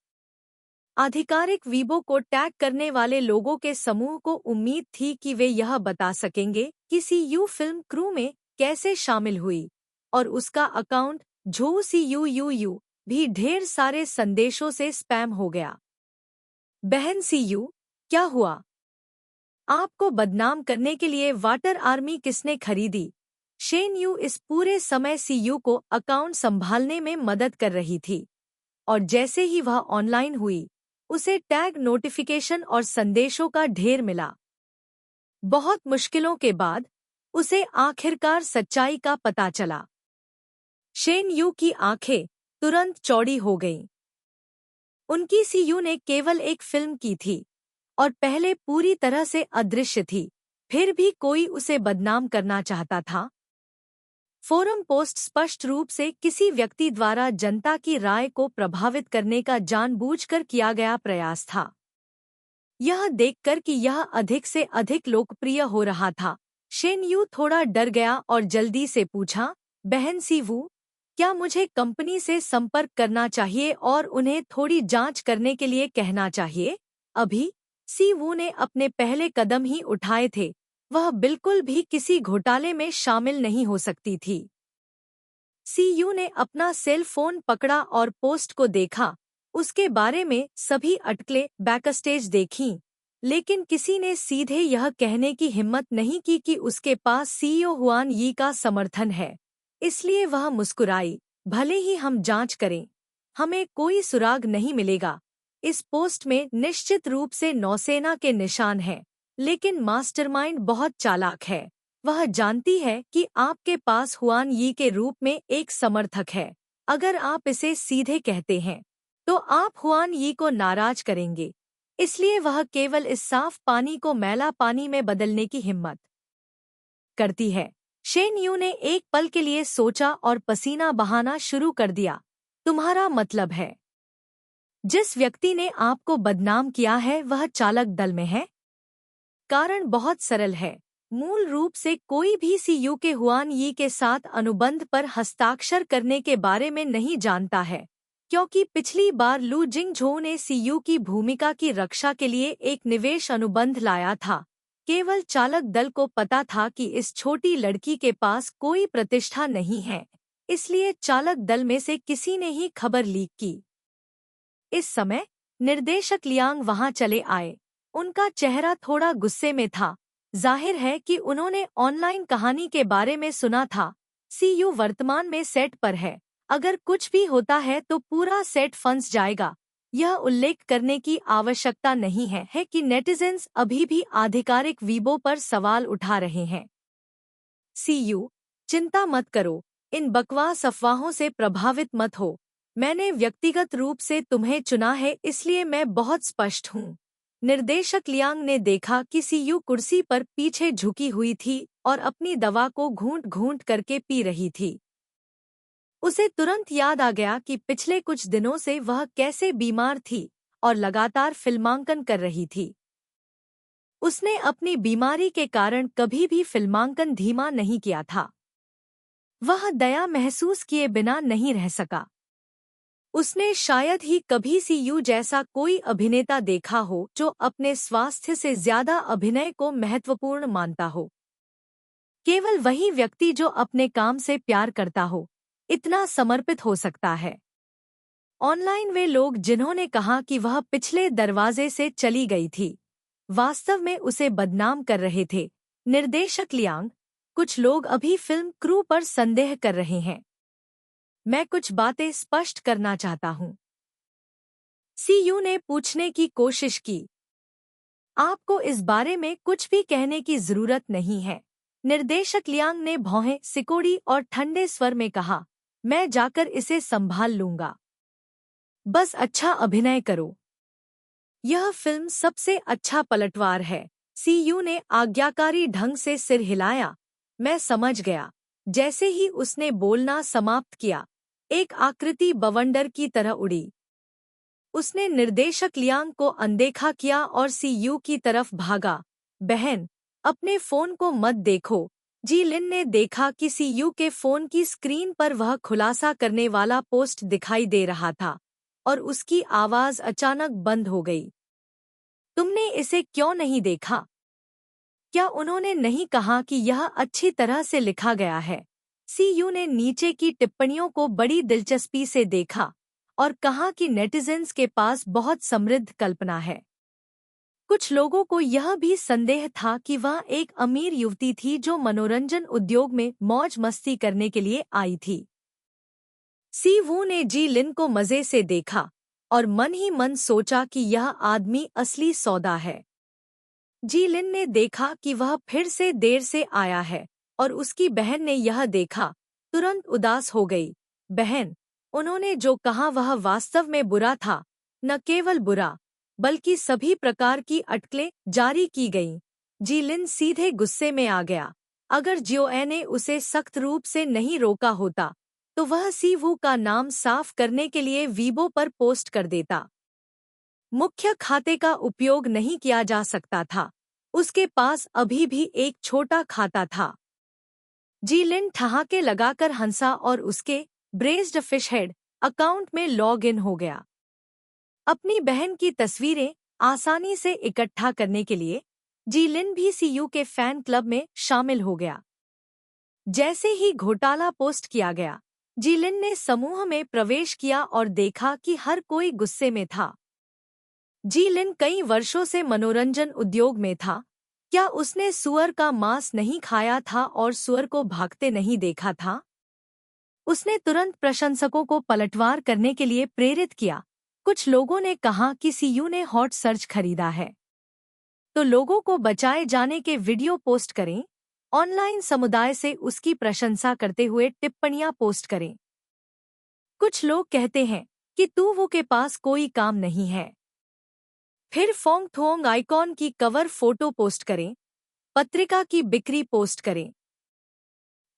आधिकारिक वीबो को टैग करने वाले लोगों के समूह को उम्मीद थी कि वे यह बता सकेंगे कि सीयू फिल्म क्रू में कैसे शामिल हुई, और उसका अकाउंट झो सीयू भी ढेर सारे संदेशों से स्पैम हो गया। बहन सीयू, क्या हुआ? आपको बदनाम करने के लिए वाटर आर्मी किसने खरीदी? शेन यू इस पूरे समय सीयू को अकाउंट संभालने में मदद कर रही थी, और जैसे ही वह ऑनलाइन हुई, उसे टैग नोटिफिकेशन और संदेशों का ढेर मिला। बहुत मुश्किलों के बाद उसे आखिरकार सच्चाई का पता चला। शेन यू की आंखें तुरंत चौड़ी हो गईं। उनकी सीयू ने केवल एक फिल्म की थी और पहले पूरी तरह से अदृश्य थी, फिर भी कोई उसे बदनाम करना चाहता था। फोरम पोस्ट स्पष्ट रूप से किसी व्यक्ति द्वारा जनता की राय को प्रभावित करने का जानबूझकर किया गया प्रयास था। यह देखकर कि यह अधिक से अधिक लोकप्रिय हो रहा था, शेन यू थोड़ा डर गया और जल्दी से पूछा, बहन सीवू, क्या मुझे कंपनी से संपर्क करना चाहिए और उन्हें थोड़ी जांच करने के लिए कहना चाहिए? अभी सीवू ने अपने पहले कदम ही उठाए थे, वह बिल्कुल भी किसी घोटाले में शामिल नहीं हो सकती थी। सीयू ने अपना सेल फोन पकड़ा और पोस्ट को देखा। उसके बारे में सभी अटकलें बैकस्टेज देखीं। लेकिन किसी ने सीधे यह कहने की हिम्मत नहीं की कि उसके पास सीईओ हुआन यी का समर्थन है। इसलिए वह मुस्कुराई, भले ही हम जांच करें, हमें कोई सुराग नहीं मिलेगा। इस पोस्ट में निश्चित रूप से नौसेना के निशान हैं, लेकिन मास्टरमाइंड बहुत चालाक है। वह जानती है कि आपके पास हुआन यी के रूप में एक समर्थक है। अगर आप इसे सीधे कहते हैं, तो आप हुआन यी को नाराज करेंगे। इसलिए वह केवल इस साफ पानी को मैला पानी में बदलने की हिम्मत करती है। शेन यू ने एक पल के लिए सोचा और पसीना बहाना शुरू कर दिया। तुम्हारा मतलब है, जिस व्यक्ति ने आपको बदनाम किया है वह चालक दल में है? कारण बहुत सरल है। मूल रूप से कोई भी सीयू के हुआन यी के साथ अनुबंध पर हस्ताक्षर करने के बारे में नहीं जानता है, क्योंकि पिछली बार लू जिंगझो ने सीयू की भूमिका की रक्षा के लिए एक निवेश अनुबंध लाया था। केवल चालक दल को पता था कि इस छोटी लड़की के पास कोई प्रतिष्ठा नहीं है, इसलिए चालक दल में से किसी ने ही खबर लीक की। इस समय निर्देशक लियांग वहां चले आए। उनका चेहरा थोड़ा गुस्से में था। जाहिर है कि उन्होंने ऑनलाइन कहानी के बारे में सुना था। सीयू वर्तमान में सेट पर है। अगर कुछ भी होता है तो पूरा सेट फंस जाएगा। यह उल्लेख करने की आवश्यकता नहीं है कि नेटिजन्स अभी भी आधिकारिक वीबो पर सवाल उठा रहे हैं। सीयू, चिंता मत करो, इन बकवास अफवाहों से प्रभावित मत हो। मैंने व्यक्तिगत रूप से तुम्हें चुना है, इसलिए मैं बहुत स्पष्ट हूँ। निर्देशक लियांग ने देखा कि सीयू कुर्सी पर पीछे झुकी हुई थी और अपनी दवा को घूंट-घूंट करके पी रही थी। उसे तुरंत याद आ गया कि पिछले कुछ दिनों से वह कैसे बीमार थी और लगातार फिल्मांकन कर रही थी। उसने अपनी बीमारी के कारण कभी भी फिल्मांकन धीमा नहीं किया था। वह दया महसूस किए बिना नहीं रह सका। उसने शायद ही कभी सीयू जैसा कोई अभिनेता देखा हो जो अपने स्वास्थ्य से ज्यादा अभिनय को महत्वपूर्ण मानता हो। केवल वही व्यक्ति जो अपने काम से प्यार करता हो, इतना समर्पित हो सकता है। ऑनलाइन वे लोग जिन्होंने कहा कि वह पिछले दरवाजे से चली गई थी, वास्तव में उसे बदनाम कर रहे थे। निर्देशक लियांग, कुछ लोग अभी फिल्म क्रू पर संदेह कर रहे हैं। मैं कुछ बातें स्पष्ट करना चाहता हूँ। सीयू ने पूछने की कोशिश की। आपको इस बारे में कुछ भी कहने की जरूरत नहीं है। निर्देशक लियांग ने भौहें सिकोड़ी और ठंडे स्वर में कहा, मैं जाकर इसे संभाल लूंगा। बस अच्छा अभिनय करो। यह फिल्म सबसे अच्छा पलटवार है। सीयू ने आज्ञाकारी ढंग से सिर हिलाया। मैं समझ गया। जैसे ही उसने बोलना समाप्त किया, एक आकृति बवंडर की तरह उड़ी। उसने निर्देशक लियांग को अनदेखा किया और सीयू की तरफ भागा। बहन, अपने फोन को मत देखो। जी लिन ने देखा कि सीयू के फोन की स्क्रीन पर वह खुलासा करने वाला पोस्ट दिखाई दे रहा था और उसकी आवाज अचानक बंद हो गई। तुमने इसे क्यों नहीं देखा? क्या उन्होंने नहीं कहा कि यह अच्छी तरह से लिखा गया है? सीयू ने नीचे की टिप्पणियों को बड़ी दिलचस्पी से देखा और कहा कि नेटिजन्स के पास बहुत समृद्ध कल्पना है। कुछ लोगों को यह भी संदेह था कि वह एक अमीर युवती थी जो मनोरंजन उद्योग में मौज मस्ती करने के लिए आई थी। सी वू ने जी लिन को मजे से देखा और मन ही मन सोचा कि यह आदमी असली सौदा है। जी लिन ने देखा कि वह फिर से देर से आया है और उसकी बहन ने यह देखा, तुरंत उदास हो गई। बहन, उन्होंने जो कहा वह वास्तव में बुरा था। न केवल बुरा, बल्कि सभी प्रकार की अटकलें जारी की गईं। जी लिन सीधे गुस्से में आ गया। अगर जियोए ने उसे सख्त रूप से नहीं रोका होता, तो वह सी वू का नाम साफ करने के लिए वीबो पर पोस्ट कर देता। मुख्य खाते का उपयोग नहीं किया जा सकता था। उसके पास अभी भी एक छोटा खाता था। जी लिन ठहाके लगाकर हंसा और उसके ब्रेस्ड फिश हेड अकाउंट में लॉग इन हो गया। अपनी बहन की तस्वीरें आसानी से इकट्ठा करने के लिए जी लिन भी सीयू के फैन क्लब में शामिल हो गया। जैसे ही घोटाला पोस्ट किया गया, जी लिन ने समूह में प्रवेश किया और देखा कि हर कोई गुस्से में था। जी लिन कई वर्षों से मनोरंजन उद्योग में था। क्या उसने सुअर का मांस नहीं खाया था और सुअर को भागते नहीं देखा था? उसने तुरंत प्रशंसकों को पलटवार करने के लिए प्रेरित किया। कुछ लोगों ने कहा कि सीयू ने हॉट सर्च खरीदा है, तो लोगों को बचाए जाने के वीडियो पोस्ट करें। ऑनलाइन समुदाय से उसकी प्रशंसा करते हुए टिप्पणियां पोस्ट करें। कुछ लोग कहते हैं कि तू वो के पास कोई काम नहीं है। फिर फोंग थोंग आइकॉन की कवर फोटो पोस्ट करें। पत्रिका की बिक्री पोस्ट करें।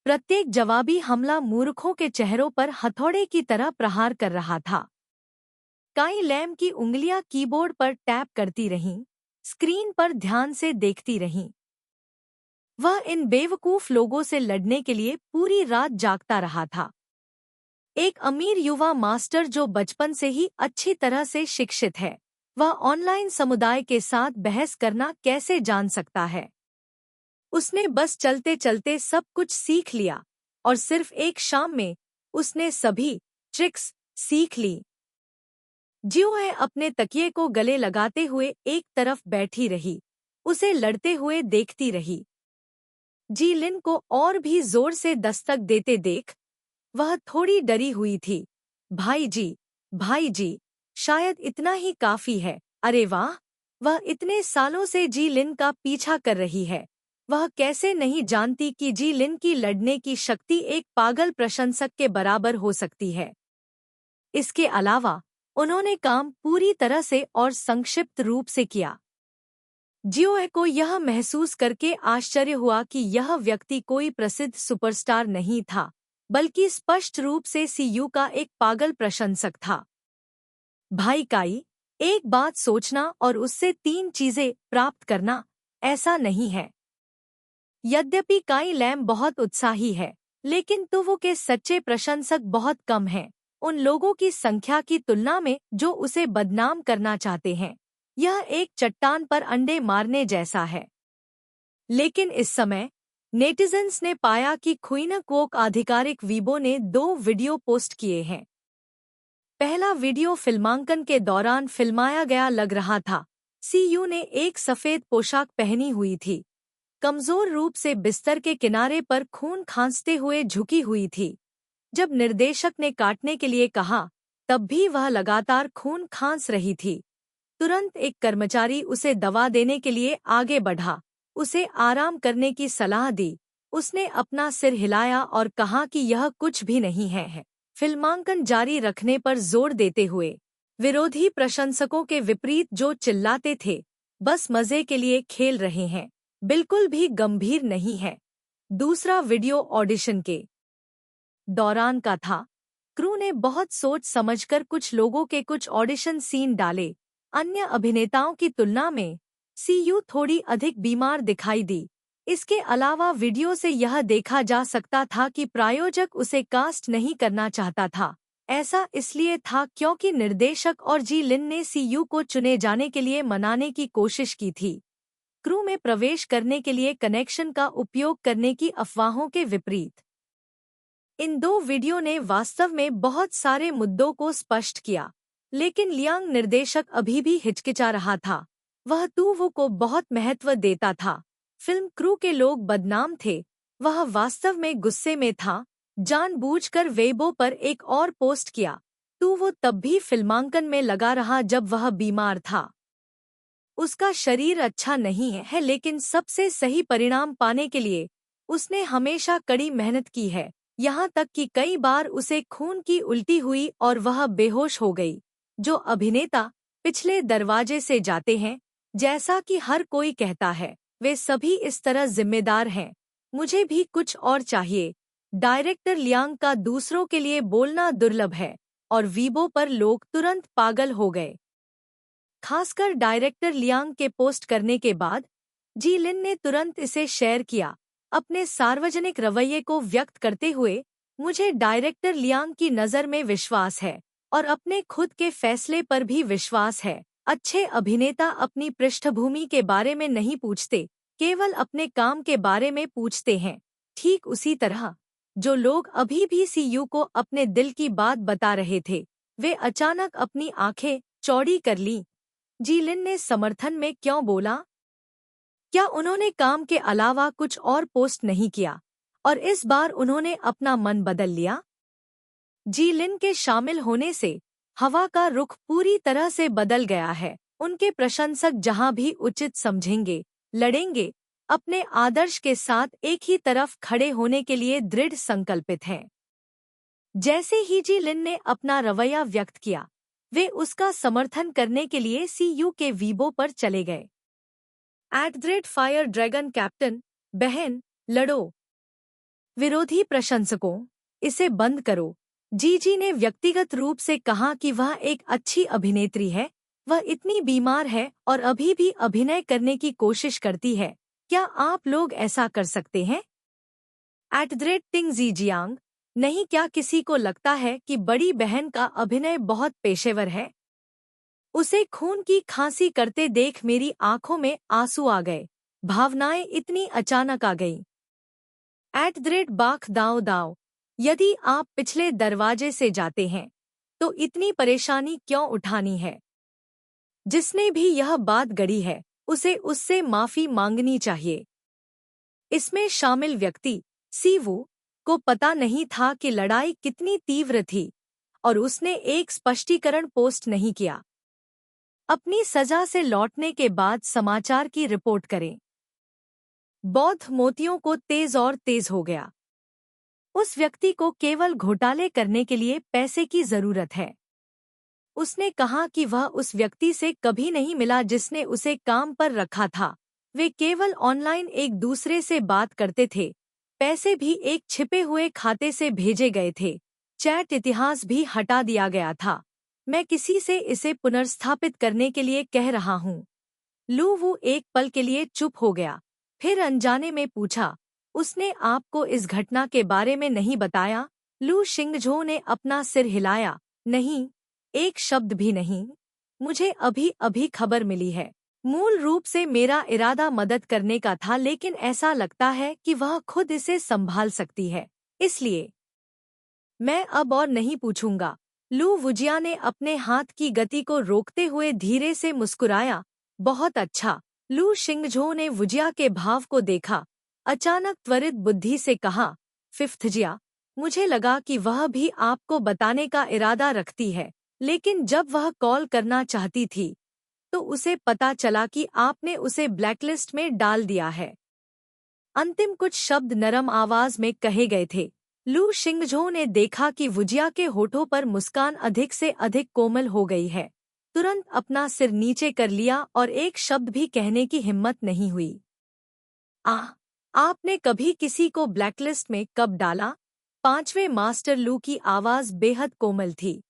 प्रत्येक जवाबी हमला मूर्खों के चेहरों पर हथौड़े की तरह प्रहार कर रहा था। काई लैम की उंगलियां कीबोर्ड पर टैप करती रहीं, स्क्रीन पर ध्यान से देखती रहीं। वह इन बेवकूफ लोगों से लड़ने के लिए पूरी रात जागता रहा था। एक अमीर युवा मास्टर जो बचपन से ही अच्छी तरह से शिक्षित है, वह ऑनलाइन समुदाय के साथ बहस करना कैसे जान सकता है? उसने बस चलते चलते सब कुछ सीख लिया और सिर्फ एक शाम में उसने सभी ट्रिक्स सीख ली। जियोए अपने तकिए को गले लगाते हुए एक तरफ बैठी रही, उसे लड़ते हुए देखती रही। जी लिन को और भी जोर से दस्तक देते देख वह थोड़ी डरी हुई थी। भाई जी, शायद इतना ही काफी है। अरे वाह, वह इतने सालों से जी लिन का पीछा कर रही है। वह कैसे नहीं जानती कि जी लिन की लड़ने की शक्ति एक पागल प्रशंसक के बराबर हो सकती है। इसके अलावा उन्होंने काम पूरी तरह से और संक्षिप्त रूप से किया। जियोए को यह महसूस करके आश्चर्य हुआ कि यह व्यक्ति कोई प्रसिद्ध सुपरस्टार नहीं था, बल्कि स्पष्ट रूप से सीयू का एक पागल प्रशंसक था। भाई काई, एक बात सोचना और उससे 3 चीजें प्राप्त करना, ऐसा नहीं है। यद्यपि काई लैम बहुत उत्साही है, लेकिन तुवो के सच्चे प्रशंसक बहुत कम हैं। उन लोगों की संख्या की तुलना में जो उसे बदनाम करना चाहते हैं, यह एक चट्टान पर अंडे मारने जैसा है। लेकिन इस समय नेटिजन्स ने पाया कि क्वीन कोक आधिकारिक वीबो ने 2 वीडियो पोस्ट किए हैं। पहला वीडियो फिल्मांकन के दौरान फिल्माया गया लग रहा था। सीयू ने एक सफेद पोशाक पहनी हुई थी, कमजोर रूप से बिस्तर के किनारे पर खून खांसते हुए झुकी हुई थी। जब निर्देशक ने काटने के लिए कहा, तब भी वह लगातार खून खांस रही थी। तुरंत एक कर्मचारी उसे दवा देने के लिए आगे बढ़ा, उसे आराम करने की सलाह दी। उसने अपना सिर हिलाया और कहा कि यह कुछ भी नहीं है। फिल्मांकन जारी रखने पर जोर देते हुए विरोधी प्रशंसकों के विपरीत जो चिल्लाते थे, बस मजे के लिए खेल रहे हैं, बिल्कुल भी गंभीर नहीं है। दूसरा वीडियो ऑडिशन के दौरान का था। क्रू ने बहुत सोच समझकर कुछ लोगों के कुछ ऑडिशन सीन डाले। अन्य अभिनेताओं की तुलना में सीयू थोड़ी अधिक बीमार दिखाई दी। इसके अलावा वीडियो से यह देखा जा सकता था कि प्रायोजक उसे कास्ट नहीं करना चाहता था। ऐसा इसलिए था क्योंकि निर्देशक और जी लिन ने सीयू को चुने जाने के लिए मनाने की कोशिश की थी। क्रू में प्रवेश करने के लिए कनेक्शन का उपयोग करने की अफवाहों के विपरीत इन 2 वीडियो ने वास्तव में बहुत सारे मुद्दों को स्पष्ट किया। लेकिन लियांग निर्देशक अभी भी हिचकिचा रहा था। वह तुवो को बहुत महत्व देता था। फिल्म क्रू के लोग बदनाम थे। वह वास्तव में गुस्से में था। जानबूझकर वेबो पर एक और पोस्ट किया। तुवो तब भी फिल्मांकन में लगा रहा जब वह बीमार था। उसका शरीर अच्छा नहीं है, लेकिन सबसे सही परिणाम पाने के लिए उसने हमेशा कड़ी मेहनत की है। यहाँ तक कि कई बार उसे खून की उल्टी हुई और वह बेहोश हो गई। जो अभिनेता पिछले दरवाजे से जाते हैं, जैसा कि हर कोई कहता है, वे सभी इस तरह जिम्मेदार हैं। मुझे भी कुछ और चाहिए। डायरेक्टर लियांग का दूसरों के लिए बोलना दुर्लभ है और वीबो पर लोग तुरंत पागल हो गए। खासकर डायरेक्टर लियांग के पोस्ट करने के बाद जी लिन ने तुरंत इसे शेयर किया। अपने सार्वजनिक रवैये को व्यक्त करते हुए, मुझे डायरेक्टर लियांग की नज़र में विश्वास है और अपने खुद के फैसले पर भी विश्वास है। अच्छे अभिनेता अपनी पृष्ठभूमि के बारे में नहीं पूछते, केवल अपने काम के बारे में पूछते हैं। ठीक उसी तरह जो लोग अभी भी सीयू को अपने दिल की बात बता रहे थे, वे अचानक अपनी आंखें चौड़ी कर लीं। जीलिन ने समर्थन में क्यों बोला? क्या उन्होंने काम के अलावा कुछ और पोस्ट नहीं किया और इस बार उन्होंने अपना मन बदल लिया? जीलिन के शामिल होने से हवा का रुख पूरी तरह से बदल गया है। उनके प्रशंसक जहां भी उचित समझेंगे, लड़ेंगे, अपने आदर्श के साथ एक ही तरफ खड़े होने के लिए दृढ़ संकल्पित हैं। जैसे ही जीलिन ने अपना रवैया व्यक्त किया, वे उसका समर्थन करने के लिए सीयू के वीबो पर चले गए। @फायर ड्रैगन कैप्टन, बहन, लड़ो। विरोधी प्रशंसकों, इसे बंद करो। जीजी ने व्यक्तिगत रूप से कहा कि वह एक अच्छी अभिनेत्री है, वह इतनी बीमार है और अभी भी अभिनय करने की कोशिश करती है। क्या आप लोग ऐसा कर सकते हैं? टिंग जीजियांग, नहीं, क्या किसी को लगता है कि बड़ी बहन का अभिनय बहुत पेशेवर है? उसे खून की खांसी करते देख मेरी आंखों में आंसू आ गए। भावनाएं इतनी अचानक आ गईं। बाख दाओ दाओ, यदि आप पिछले दरवाजे से जाते हैं तो इतनी परेशानी क्यों उठानी है? जिसने भी यह बात गढ़ी है उसे उससे माफी मांगनी चाहिए। इसमें शामिल व्यक्ति सीवू को पता नहीं था कि लड़ाई कितनी तीव्र थी और उसने एक स्पष्टीकरण पोस्ट नहीं किया। अपनी सजा से लौटने के बाद समाचार की रिपोर्ट करें। बौद्ध मोतियों को तेज और तेज हो गया। उस व्यक्ति को केवल घोटाले करने के लिए पैसे की जरूरत है। उसने कहा कि वह उस व्यक्ति से कभी नहीं मिला जिसने उसे काम पर रखा था। वे केवल ऑनलाइन एक दूसरे से बात करते थे। पैसे भी एक छिपे हुए खाते से भेजे गए थे। चैट इतिहास भी हटा दिया गया था। मैं किसी से इसे पुनर्स्थापित करने के लिए कह रहा हूँ। लू वू एक पल के लिए चुप हो गया, फिर अनजाने में पूछा, उसने आपको इस घटना के बारे में नहीं बताया? लू शिंगझो ने अपना सिर हिलाया, नहीं, एक शब्द भी नहीं। मुझे अभी अभी खबर मिली है। मूल रूप से मेरा इरादा मदद करने का था, लेकिन ऐसा लगता है कि वह खुद इसे संभाल सकती है, इसलिए मैं अब और नहीं पूछूंगा। लू वुजिया ने अपने हाथ की गति को रोकते हुए धीरे से मुस्कुराया। बहुत अच्छा। लू शिंगझो ने वुजिया के भाव को देखा, अचानक त्वरित बुद्धि से कहा, फिफ्थ जिया, मुझे लगा कि वह भी आपको बताने का इरादा रखती है, लेकिन जब वह कॉल करना चाहती थी तो उसे पता चला कि आपने उसे ब्लैकलिस्ट में डाल दिया है। अंतिम कुछ शब्द नरम आवाज में कहे गए थे। लू शिंगझो ने देखा कि वुजिया के होठों पर मुस्कान अधिक से अधिक कोमल हो गई है। तुरंत अपना सिर नीचे कर लिया और एक शब्द भी कहने की हिम्मत नहीं हुई। आपने कभी किसी को ब्लैकलिस्ट में कब डाला? पांचवें मास्टर लू की आवाज बेहद कोमल थी।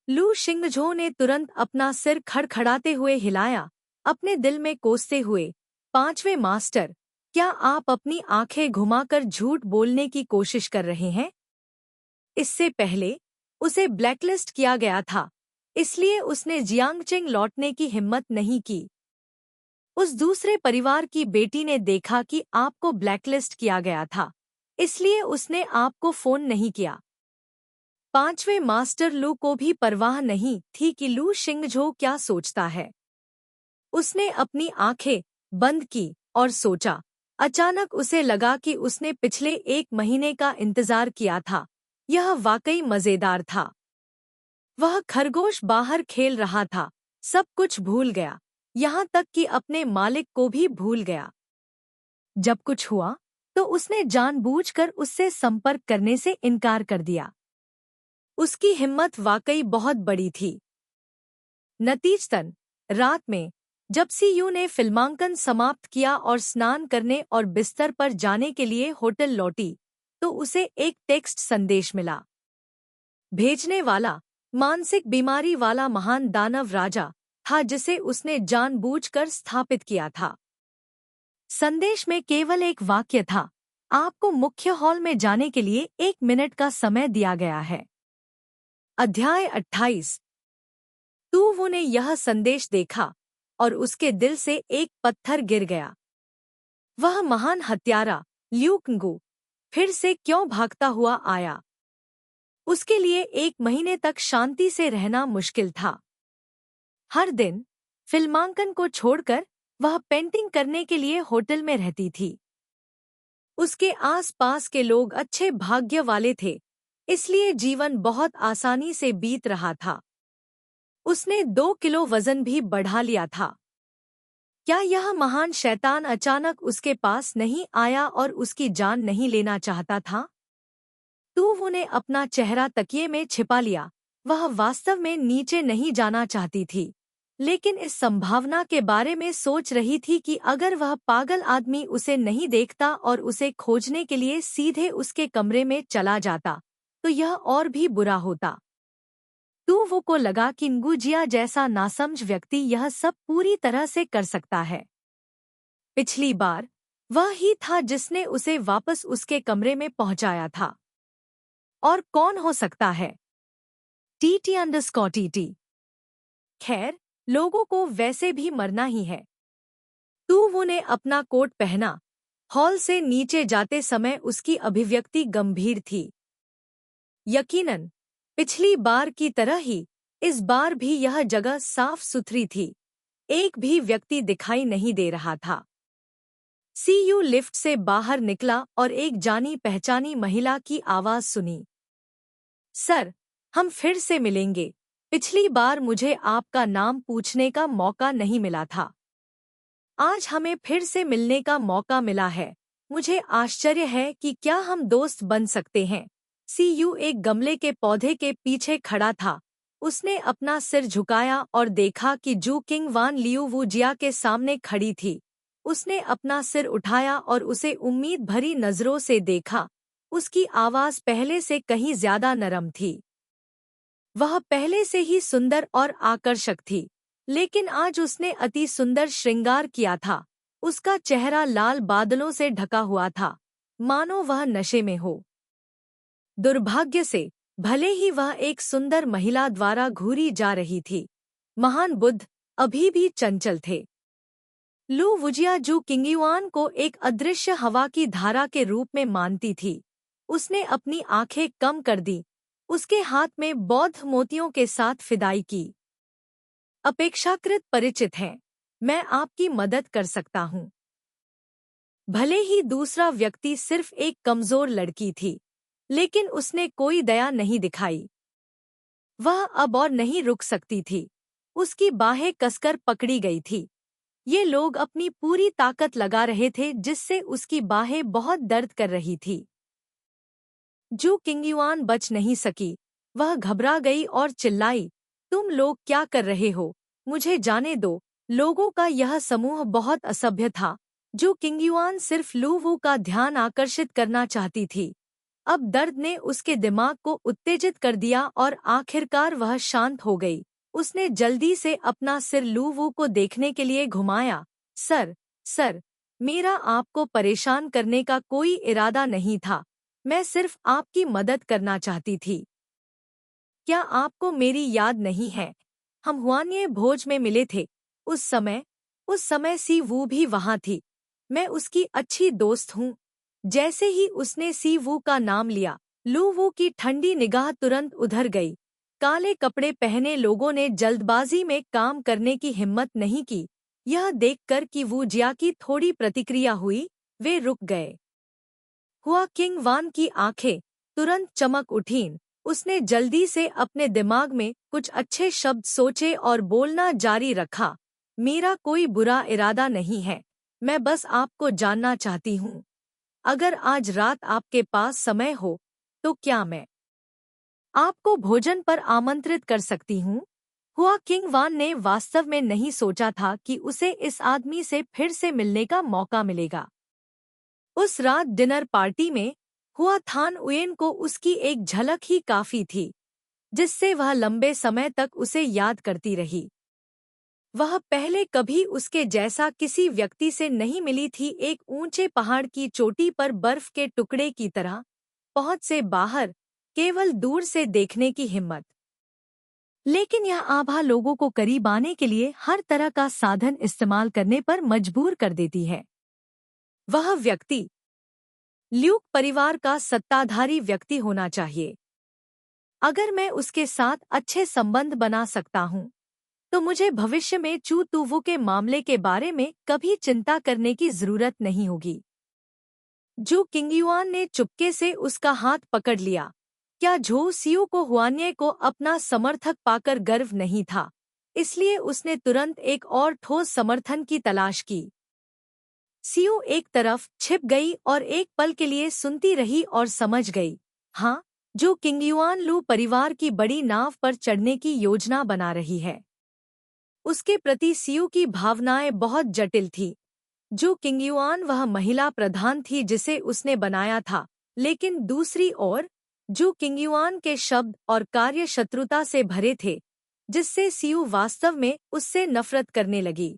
लू शिंगझो ने तुरंत अपना सिर खड़खड़ाते हुए हिलाया, अपने दिल में कोसते हुए, पांचवें मास्टर, क्या आप अपनी आंखें घुमाकर झूठ बोलने की कोशिश कर रहे हैं? इससे पहले उसे ब्लैकलिस्ट किया गया था, इसलिए उसने जियांगचेंग लौटने की हिम्मत नहीं की। उस दूसरे परिवार की बेटी ने देखा कि आपको ब्लैकलिस्ट किया गया था, इसलिए उसने आपको फोन नहीं किया। पांचवें मास्टर लू को भी परवाह नहीं थी कि लू शिंगझो क्या सोचता है। उसने अपनी आंखें बंद की और सोचा। अचानक उसे लगा कि उसने पिछले 1 महीने का इंतजार किया था। यह वाकई मजेदार था। वह खरगोश बाहर खेल रहा था, सब कुछ भूल गया, यहाँ तक कि अपने मालिक को भी भूल गया। जब कुछ हुआ तो उसने जानबूझकर उससे संपर्क करने से इनकार कर दिया। उसकी हिम्मत वाकई बहुत बड़ी थी। नतीजतन रात में जब सीयू ने फिल्मांकन समाप्त किया और स्नान करने और बिस्तर पर जाने के लिए होटल लौटी तो उसे एक टेक्स्ट संदेश मिला। भेजने वाला मानसिक बीमारी वाला महान दानव राजा था जिसे उसने जानबूझकर स्थापित किया था। संदेश में केवल एक वाक्य था, आपको मुख्य हॉल में जाने के लिए 1 मिनट का समय दिया गया है। अध्याय 28। तू वो ने यह संदेश देखा और उसके दिल से एक पत्थर गिर गया। वह महान हत्यारा ल्यू कंगू फिर से क्यों भागता हुआ आया? उसके लिए 1 महीने तक शांति से रहना मुश्किल था। हर दिन फिल्मांकन को छोड़कर वह पेंटिंग करने के लिए होटल में रहती थी। उसके आस-पास के लोग अच्छे भाग्य वाले थे, इसलिए जीवन बहुत आसानी से बीत रहा था। उसने 2 किलो वजन भी बढ़ा लिया था। क्या यह महान शैतान अचानक उसके पास नहीं आया और उसकी जान नहीं लेना चाहता था? तूवू ने अपना चेहरा तकिए में छिपा लिया। वह वास्तव में नीचे नहीं जाना चाहती थी, लेकिन इस संभावना के बारे में सोच रही थी कि अगर वह पागल आदमी उसे नहीं देखता और उसे खोजने के लिए सीधे उसके कमरे में चला जाता, तो यह और भी बुरा होता। तूवू को लगा कि गुजिया जैसा नासमझ व्यक्ति यह सब पूरी तरह से कर सकता है। पिछली बार वह ही था जिसने उसे वापस उसके कमरे में पहुंचाया था। और कौन हो सकता है? TT_TT। खैर, लोगों को वैसे भी मरना ही है। तूवू ने अपना कोट पहना। हॉल से नीचे जाते समय उसकी अभिव्यक्ति गंभीर थी। यकीनन, पिछली बार की तरह ही इस बार भी यह जगह साफ सुथरी थी। एक भी व्यक्ति दिखाई नहीं दे रहा था। सीयू लिफ्ट से बाहर निकला और एक जानी पहचानी महिला की आवाज सुनी। सर, हम फिर से मिलेंगे। पिछली बार मुझे आपका नाम पूछने का मौका नहीं मिला था। आज हमें फिर से मिलने का मौका मिला है। मुझे आश्चर्य है कि क्या हम दोस्त बन सकते हैं। सीयू एक गमले के पौधे के पीछे खड़ा था। उसने अपना सिर झुकाया और देखा कि जू किंग वान लियू वुजिया के सामने खड़ी थी। उसने अपना सिर उठाया और उसे उम्मीद भरी नजरों से देखा। उसकी आवाज पहले से कहीं ज्यादा नरम थी। वह पहले से ही सुंदर और आकर्षक थी, लेकिन आज उसने अति सुंदर श्रृंगार किया था। उसका चेहरा लाल बादलों से ढका हुआ था, मानो वह नशे में हो। दुर्भाग्य से, भले ही वह एक सुंदर महिला द्वारा घूरी जा रही थी, महान बुद्ध अभी भी चंचल थे। लू वुजिया जू किंगयुआन को एक अदृश्य हवा की धारा के रूप में मानती थी। उसने अपनी आंखें कम कर दी। उसके हाथ में बौद्ध मोतियों के साथ फिदाई की। अपेक्षाकृत परिचित हैं। मैं आपकी मदद कर सकता हूँ। भले ही दूसरा व्यक्ति सिर्फ एक कमजोर लड़की थी, लेकिन उसने कोई दया नहीं दिखाई। वह अब और नहीं रुक सकती थी। उसकी बाहें कसकर पकड़ी गई थी। ये लोग अपनी पूरी ताकत लगा रहे थे, जिससे उसकी बाहें बहुत दर्द कर रही थी। जू किंगयुआन बच नहीं सकी। वह घबरा गई और चिल्लाई, तुम लोग क्या कर रहे हो? मुझे जाने दो। लोगों का यह समूह बहुत असभ्य था। जू किंगयुआन सिर्फ लू वू का ध्यान आकर्षित करना चाहती थी। अब दर्द ने उसके दिमाग को उत्तेजित कर दिया और आखिरकार वह शांत हो गई। उसने जल्दी से अपना सिर लू वू को देखने के लिए घुमाया। सर, मेरा आपको परेशान करने का कोई इरादा नहीं था। मैं सिर्फ आपकी मदद करना चाहती थी। क्या आपको मेरी याद नहीं है? हम हुआनिये भोज में मिले थे। उस समय सी वू भी वहाँ थी। मैं उसकी अच्छी दोस्त हूँ। जैसे ही उसने सी वू का नाम लिया, लू वू की ठंडी निगाह तुरंत उधर गई। काले कपड़े पहने लोगों ने जल्दबाजी में काम करने की हिम्मत नहीं की। यह देखकर कि वू जिया की थोड़ी प्रतिक्रिया हुई, वे रुक गए। हुआ किंग वान की आंखें तुरंत चमक उठीं। उसने जल्दी से अपने दिमाग में कुछ अच्छे शब्द सोचे और बोलना जारी रखा। मेरा कोई बुरा इरादा नहीं है। मैं बस आपको जानना चाहती हूँ। अगर आज रात आपके पास समय हो, तो क्या मैं आपको भोजन पर आमंत्रित कर सकती हूँ? हुआ किंग वान ने वास्तव में नहीं सोचा था कि उसे इस आदमी से फिर से मिलने का मौका मिलेगा। उस रात डिनर पार्टी में हुआ थान उयेन को उसकी एक झलक ही काफी थी, जिससे वह लंबे समय तक उसे याद करती रही। वह पहले कभी उसके जैसा किसी व्यक्ति से नहीं मिली थी। एक ऊंचे पहाड़ की चोटी पर बर्फ के टुकड़े की तरह, पहुंच से बाहर, केवल दूर से देखने की हिम्मत। लेकिन यह आभा लोगों को करीब आने के लिए हर तरह का साधन इस्तेमाल करने पर मजबूर कर देती है। वह व्यक्ति ल्यूक परिवार का सत्ताधारी व्यक्ति होना चाहिए। अगर मैं उसके साथ अच्छे संबंध बना सकता हूँ, तो मुझे भविष्य में चू तुवू के मामले के बारे में कभी चिंता करने की जरूरत नहीं होगी। जू किंगयुआन ने चुपके से उसका हाथ पकड़ लिया। क्या झो सियू को हुआन्ये को अपना समर्थक पाकर गर्व नहीं था, इसलिए उसने तुरंत एक और ठोस समर्थन की तलाश की। सियू एक तरफ छिप गई और एक पल के लिए सुनती रही और समझ गई, हाँ, जो किंगयुआन लू परिवार की बड़ी नाव पर चढ़ने की योजना बना रही है। उसके प्रति सियू की भावनाएं बहुत जटिल थी। जो किंगयुआन वह महिला प्रधान थी जिसे उसने बनाया था, लेकिन दूसरी ओर जो किंगयुआन के शब्द और कार्य शत्रुता से भरे थे, जिससे सियू वास्तव में उससे नफरत करने लगी।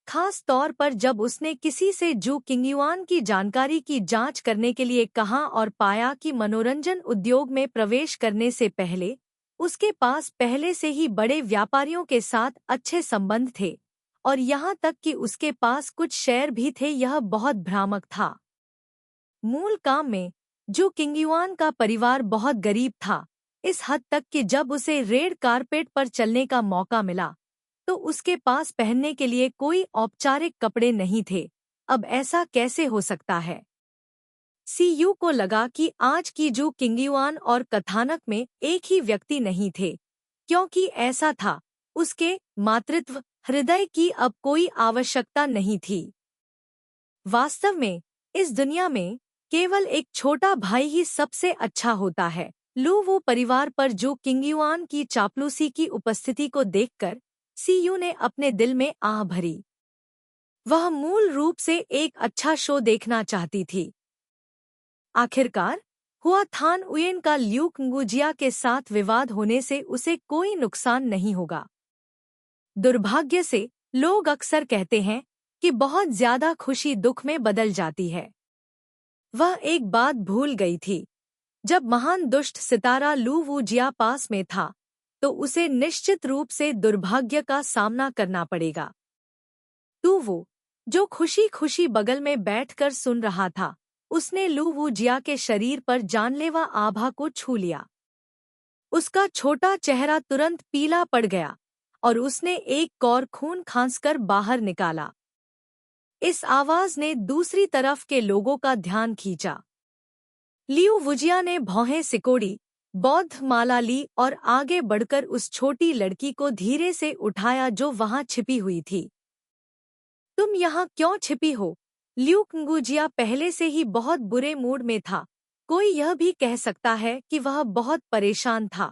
खास तौर पर जब उसने किसी से जू किंगयुआन की जानकारी की जांच करने के लिए कहा और पाया कि मनोरंजन उद्योग में प्रवेश करने से पहले उसके पास पहले से ही बड़े व्यापारियों के साथ अच्छे संबंध थे और यहाँ तक कि उसके पास कुछ शेयर भी थे। यह बहुत भ्रामक था। मूल काम में जो किंगयुआन का परिवार बहुत गरीब था, इस हद तक कि जब उसे रेड कारपेट पर चलने का मौका मिला तो उसके पास पहनने के लिए कोई औपचारिक कपड़े नहीं थे। अब ऐसा कैसे हो सकता है? सीयू को लगा कि आज की जू किंगयुआन और कथानक में एक ही व्यक्ति नहीं थे, क्योंकि ऐसा था, उसके मातृत्व हृदय की अब कोई आवश्यकता नहीं थी। वास्तव में इस दुनिया में केवल एक छोटा भाई ही सबसे अच्छा होता है। लू वो परिवार पर जो किंगयुआन की चापलूसी की उपस्थिति को देखकर सीयू ने अपने दिल में आह भरी। वह मूल रूप से एक अच्छा शो देखना चाहती थी। आखिरकार हुआ थान उयेन का ल्यू कंगुजिया के साथ विवाद होने से उसे कोई नुकसान नहीं होगा। दुर्भाग्य से लोग अक्सर कहते हैं कि बहुत ज्यादा खुशी दुख में बदल जाती है। वह एक बात भूल गई थी, जब महान दुष्ट सितारा लू वूजिया पास में था तो उसे निश्चित रूप से दुर्भाग्य का सामना करना पड़ेगा। तू वो जो खुशी खुशी बगल में बैठकर सुन रहा था, उसने लू वूजिया के शरीर पर जानलेवा आभा को छू लिया। उसका छोटा चेहरा तुरंत पीला पड़ गया और उसने एक कौर खून खांसकर बाहर निकाला। इस आवाज ने दूसरी तरफ के लोगों का ध्यान खींचा। लियू वुजिया ने भौहें सिकोड़ी, बौद्ध माला ली और आगे बढ़कर उस छोटी लड़की को धीरे से उठाया जो वहां छिपी हुई थी। तुम यहाँ क्यों छिपी हो? लियू कंगुजिया पहले से ही बहुत बुरे मूड में था। कोई यह भी कह सकता है कि वह बहुत परेशान था।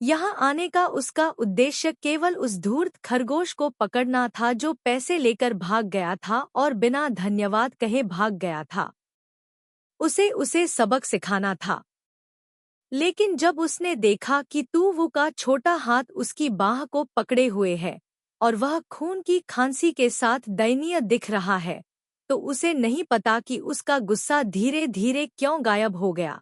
यहाँ आने का उसका उद्देश्य केवल उस धूर्त खरगोश को पकड़ना था जो पैसे लेकर भाग गया था और बिना धन्यवाद कहे भाग गया था। उसे सबक सिखाना था। लेकिन जब उसने देखा कि तू वो का छोटा हाथ उसकी बाह को पकड़े हुए है और वह खून की खांसी के साथ दयनीय दिख रहा है, तो उसे नहीं पता कि उसका गुस्सा धीरे धीरे क्यों गायब हो गया।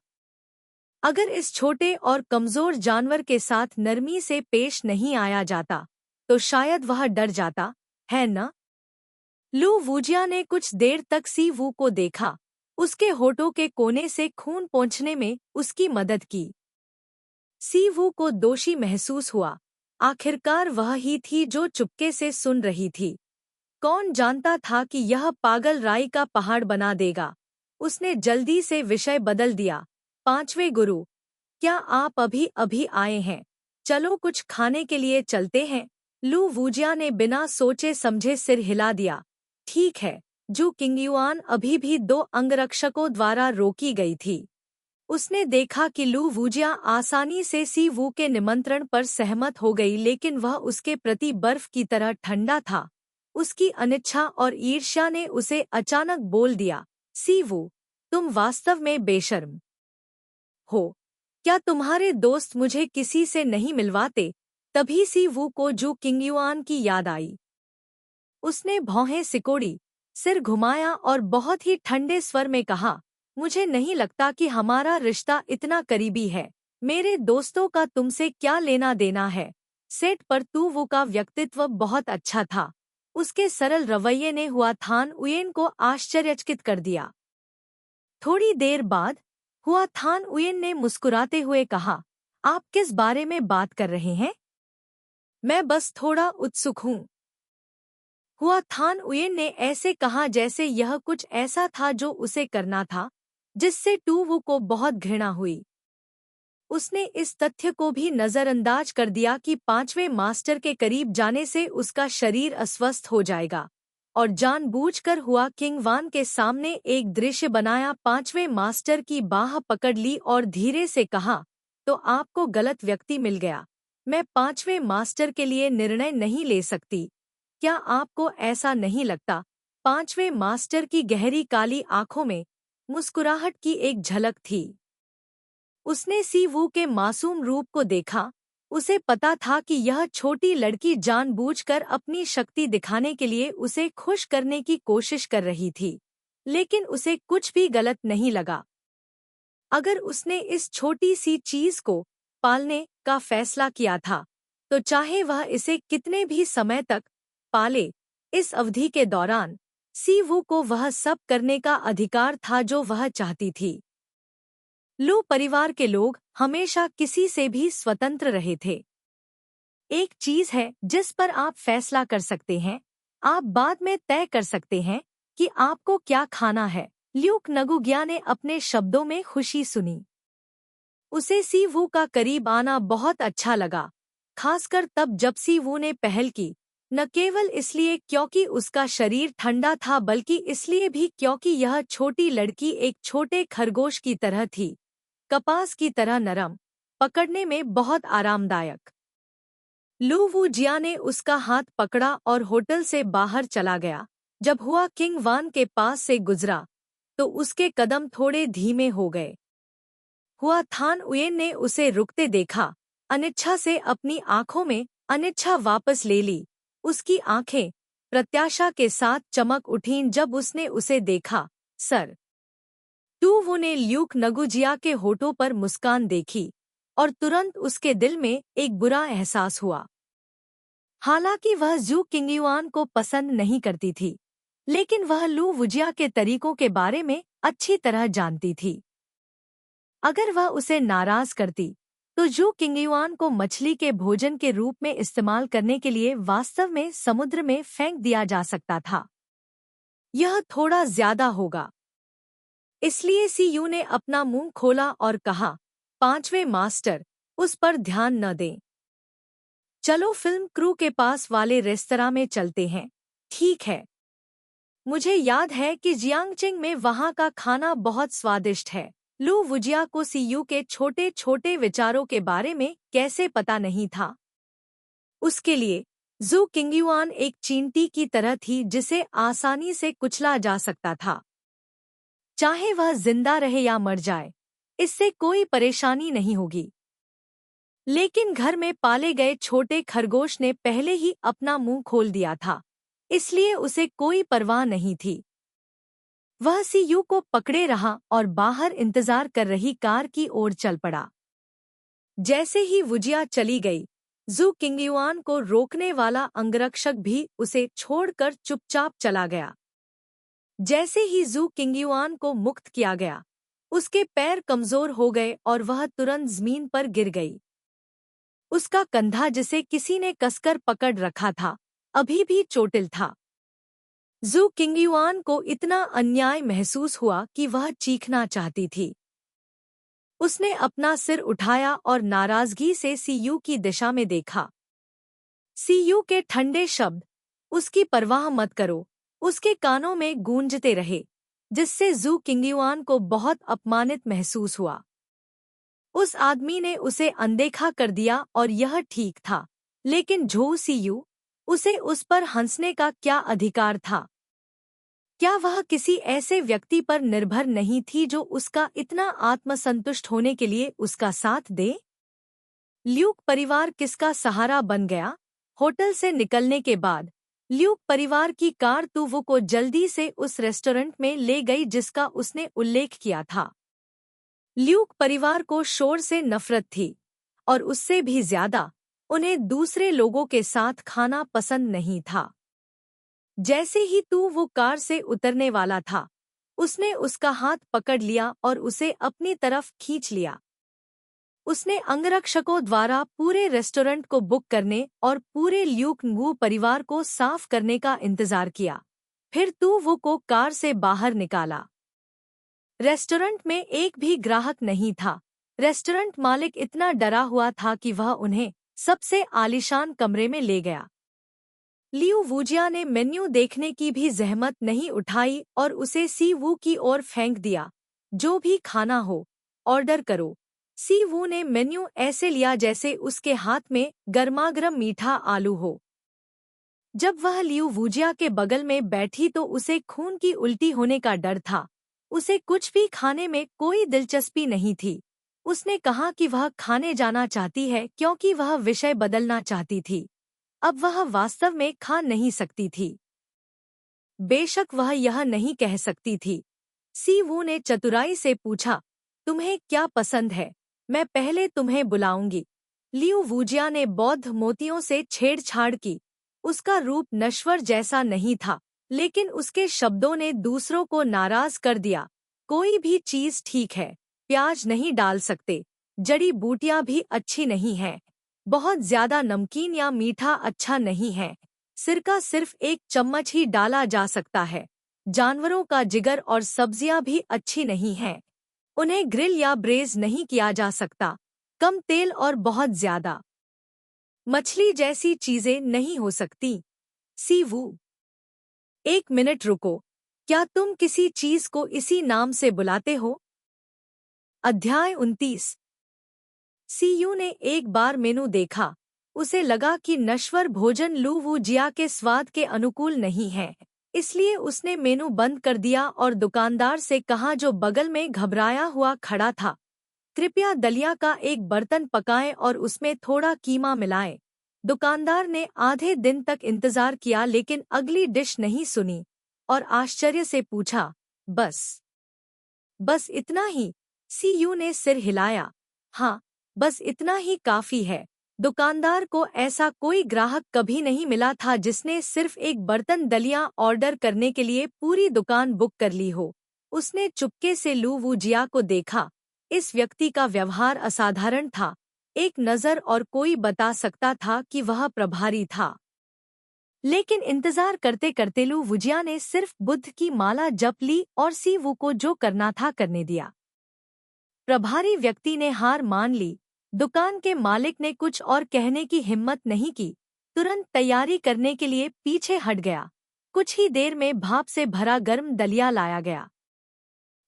अगर इस छोटे और कमजोर जानवर के साथ नरमी से पेश नहीं आया जाता तो शायद वह डर जाता, है न? लू वूजिया ने कुछ देर तक सी वू को देखा, उसके होठों के कोने से खून पोंछने में उसकी मदद की। सी वू को दोषी महसूस हुआ। आखिरकार वह ही थी जो चुपके से सुन रही थी। कौन जानता था कि यह पागल राई का पहाड़ बना देगा। उसने जल्दी से विषय बदल दिया। पांचवें गुरु, क्या आप अभी अभी आए हैं? चलो कुछ खाने के लिए चलते हैं। लू वूजिया ने बिना सोचे समझे सिर हिला दिया। ठीक है। जू किंगयुआन अभी भी 2 अंगरक्षकों द्वारा रोकी गई थी। उसने देखा कि लू वूजिया आसानी से सी वू के निमंत्रण पर सहमत हो गई, लेकिन वह उसके प्रति बर्फ की तरह ठंडा था। उसकी अनिच्छा और ईर्ष्या ने उसे अचानक बोल दिया, सी वू, तुम वास्तव में बेशर्म हो। क्या तुम्हारे दोस्त मुझे किसी से नहीं मिलवाते? तभी सी वू को जू किंगयुआन की याद आई। उसने भौहें सिकोड़ी, सिर घुमाया और बहुत ही ठंडे स्वर में कहा, मुझे नहीं लगता कि हमारा रिश्ता इतना करीबी है। मेरे दोस्तों का तुमसे क्या लेना देना है? सेट पर तू वो का व्यक्तित्व बहुत अच्छा था। उसके सरल रवैये ने हुआ थान उयेन को आश्चर्यचकित कर दिया। थोड़ी देर बाद हुआ थान उयेन ने मुस्कुराते हुए कहा, आप किस बारे में बात कर रहे हैं? मैं बस थोड़ा उत्सुक हूँ। हुआ थान उयेन ने ऐसे कहा जैसे यह कुछ ऐसा था जो उसे करना था, जिससे टू वू को बहुत घृणा हुई। उसने इस तथ्य को भी नजरअंदाज कर दिया कि पांचवें मास्टर के करीब जाने से उसका शरीर अस्वस्थ हो जाएगा, और जानबूझकर हुआ किंग वान के सामने एक दृश्य बनाया। पांचवें मास्टर की बाह पकड़ ली और धीरे से कहा, तो आपको गलत व्यक्ति मिल गया। मैं पांचवें मास्टर के लिए निर्णय नहीं ले सकती। क्या आपको ऐसा नहीं लगता? पांचवें मास्टर की गहरी काली आंखों में मुस्कुराहट की एक झलक थी। उसने सी वू के मासूम रूप को देखा। उसे पता था कि यह छोटी लड़की जानबूझकर अपनी शक्ति दिखाने के लिए उसे खुश करने की कोशिश कर रही थी, लेकिन उसे कुछ भी गलत नहीं लगा। अगर उसने इस छोटी सी चीज को पालने का फैसला किया था, तो चाहे वह इसे कितने भी समय तक पाले, इस अवधि के दौरान सी वू को वह सब करने का अधिकार था जो वह चाहती थी। लू परिवार के लोग हमेशा किसी से भी स्वतंत्र रहे थे। एक चीज है जिस पर आप फैसला कर सकते हैं, आप बाद में तय कर सकते हैं कि आपको क्या खाना है। ल्यूक नगुग्या ने अपने शब्दों में खुशी सुनी। उसे सी वू का करीब आना बहुत अच्छा लगा, खासकर तब जब सी वू ने पहल की, न केवल इसलिए क्योंकि उसका शरीर ठंडा था, बल्कि इसलिए भी क्योंकि यह छोटी लड़की एक छोटे खरगोश की तरह थी, कपास की तरह नरम, पकड़ने में बहुत आरामदायक। लू वू जिया ने उसका हाथ पकड़ा और होटल से बाहर चला गया। जब हुआ किंग वान के पास से गुजरा, तो उसके कदम थोड़े धीमे हो गए। हुआ थान उयेन ने उसे रुकते देखा, अनिच्छा से अपनी आंखों में अनिच्छा वापस ले ली। उसकी आंखें प्रत्याशा के साथ चमक उठीं जब उसने उसे देखा। सर। टू वू ने ल्यूक नगुजिया के होठों पर मुस्कान देखी, और तुरंत उसके दिल में एक बुरा एहसास हुआ। हालांकि वह जू किंगयुआन को पसंद नहीं करती थी, लेकिन वह लू वुजिया के तरीकों के बारे में अच्छी तरह जानती थी। अगर वह उसे नाराज करती, तो जू किंगयुआन को मछली के भोजन के रूप में इस्तेमाल करने के लिए वास्तव में समुद्र में फेंक दिया जा सकता था। यह थोड़ा ज्यादा होगा। इसलिए सी यू ने अपना मुंह खोला और कहा, पांचवें मास्टर, उस पर ध्यान न दें। चलो फिल्म क्रू के पास वाले रेस्तरां में चलते हैं। ठीक है। मुझे याद है कि जियांगचिंग में वहाँ का खाना बहुत स्वादिष्ट है। लू वुजिया को सी यू के छोटे छोटे विचारों के बारे में कैसे पता नहीं था। उसके लिए जू किंगयुआन एक चींटी की तरह थी जिसे आसानी से कुचला जा सकता था। चाहे वह जिंदा रहे या मर जाए, इससे कोई परेशानी नहीं होगी। लेकिन घर में पाले गए छोटे खरगोश ने पहले ही अपना मुंह खोल दिया था, इसलिए उसे कोई परवाह नहीं थी। वह सी यू को पकड़े रहा और बाहर इंतजार कर रही कार की ओर चल पड़ा। जैसे ही वुजिया चली गई, जू किंगयुआन को रोकने वाला अंगरक्षक भी उसे छोड़कर चुपचाप चला गया। जैसे ही जू किंगयुआन को मुक्त किया गया, उसके पैर कमजोर हो गए और वह तुरंत जमीन पर गिर गई। उसका कंधा, जिसे किसी ने कसकर पकड़ रखा था, अभी भी चोटिल था। जू किंगयुआन को इतना अन्याय महसूस हुआ कि वह चीखना चाहती थी। उसने अपना सिर उठाया और नाराजगी से सीयू की दिशा में देखा। सीयू के ठंडे शब्द, उसकी परवाह मत करो, उसके कानों में गूंजते रहे, जिससे जू किंगयुआन को बहुत अपमानित महसूस हुआ। उस आदमी ने उसे अनदेखा कर दिया और यह ठीक था, लेकिन झो सीयू, उसे उस पर हंसने का क्या अधिकार था? क्या वह किसी ऐसे व्यक्ति पर निर्भर नहीं थी जो उसका इतना आत्मसंतुष्ट होने के लिए उसका साथ दे? ल्यूक परिवार किसका सहारा बन गया? होटल से निकलने के बाद ल्यूक परिवार की कार तुवो को जल्दी से उस रेस्टोरेंट में ले गई जिसका उसने उल्लेख किया था। ल्यूक परिवार को शोर से नफरत थी, और उससे भी ज्यादा उन्हें दूसरे लोगों के साथ खाना पसंद नहीं था। जैसे ही वो कार से उतरने वाला था, उसने उसका हाथ पकड़ लिया और उसे अपनी तरफ खींच लिया। उसने अंगरक्षकों द्वारा पूरे रेस्टोरेंट को बुक करने और पूरे ल्यूक ngू परिवार को साफ करने का इंतजार किया। फिर तू वो को कार से बाहर निकाला। रेस्टोरेंट में एक भी ग्राहक नहीं था। रेस्टोरेंट मालिक इतना डरा हुआ था कि वह उन्हें सबसे आलीशान कमरे में ले गया। लियू वूजिया ने मेन्यू देखने की भी जहमत नहीं उठाई और उसे सी वू की ओर फेंक दिया। जो भी खाना हो, ऑर्डर करो। सी वू ने मेन्यू ऐसे लिया जैसे उसके हाथ में गर्मागर्म मीठा आलू हो। जब वह लियू वूजिया के बगल में बैठी तो उसे खून की उल्टी होने का डर था। उसे कुछ भी खाने में कोई दिलचस्पी नहीं थी। उसने कहा कि वह खाने जाना चाहती है क्योंकि वह विषय बदलना चाहती थी। अब वह वास्तव में खा नहीं सकती थी। बेशक वह यह नहीं कह सकती थी। सी वू ने चतुराई से पूछा, तुम्हें क्या पसंद है? मैं पहले तुम्हें बुलाऊंगी। लियू वूजिया ने बौद्ध मोतियों से छेड़छाड़ की। उसका रूप नश्वर जैसा नहीं था, लेकिन उसके शब्दों ने दूसरों को नाराज कर दिया। कोई भी चीज ठीक है। प्याज नहीं डाल सकते। जड़ी बूटियां भी अच्छी नहीं हैं। बहुत ज्यादा नमकीन या मीठा अच्छा नहीं है। सिरका सिर्फ एक चम्मच ही डाला जा सकता है। जानवरों का जिगर और सब्जियां भी अच्छी नहीं हैं। उन्हें ग्रिल या ब्रेज नहीं किया जा सकता। कम तेल और बहुत ज्यादा मछली जैसी चीजें नहीं हो सकती। सी वू, एक मिनट रुको। क्या तुम किसी चीज को इसी नाम से बुलाते हो? अध्याय 29। सीयू ने एक बार मेनू देखा। उसे लगा कि नश्वर भोजन लू वू जिया के स्वाद के अनुकूल नहीं है। इसलिए उसने मेनू बंद कर दिया और दुकानदार से कहा जो बगल में घबराया हुआ खड़ा था, कृपया दलिया का एक बर्तन पकाएं और उसमें थोड़ा कीमा मिलाएं। दुकानदार ने आधे दिन तक इंतजार किया लेकिन अगली डिश नहीं सुनी और आश्चर्य से पूछा, बस इतना ही? सीयू ने सिर हिलाया। हाँ, बस इतना ही काफी है। दुकानदार को ऐसा कोई ग्राहक कभी नहीं मिला था जिसने सिर्फ एक बर्तन दलिया ऑर्डर करने के लिए पूरी दुकान बुक कर ली हो। उसने चुपके से लू वू जिया को देखा। इस व्यक्ति का व्यवहार असाधारण था। एक नज़र और कोई बता सकता था कि वह प्रभारी था। लेकिन इंतजार करते करते लू वुजिया ने सिर्फ बुद्ध की माला जप ली और सी वू को जो करना था करने दिया। प्रभारी व्यक्ति ने हार मान ली। दुकान के मालिक ने कुछ और कहने की हिम्मत नहीं की। तुरंत तैयारी करने के लिए पीछे हट गया। कुछ ही देर में भाप से भरा गर्म दलिया लाया गया।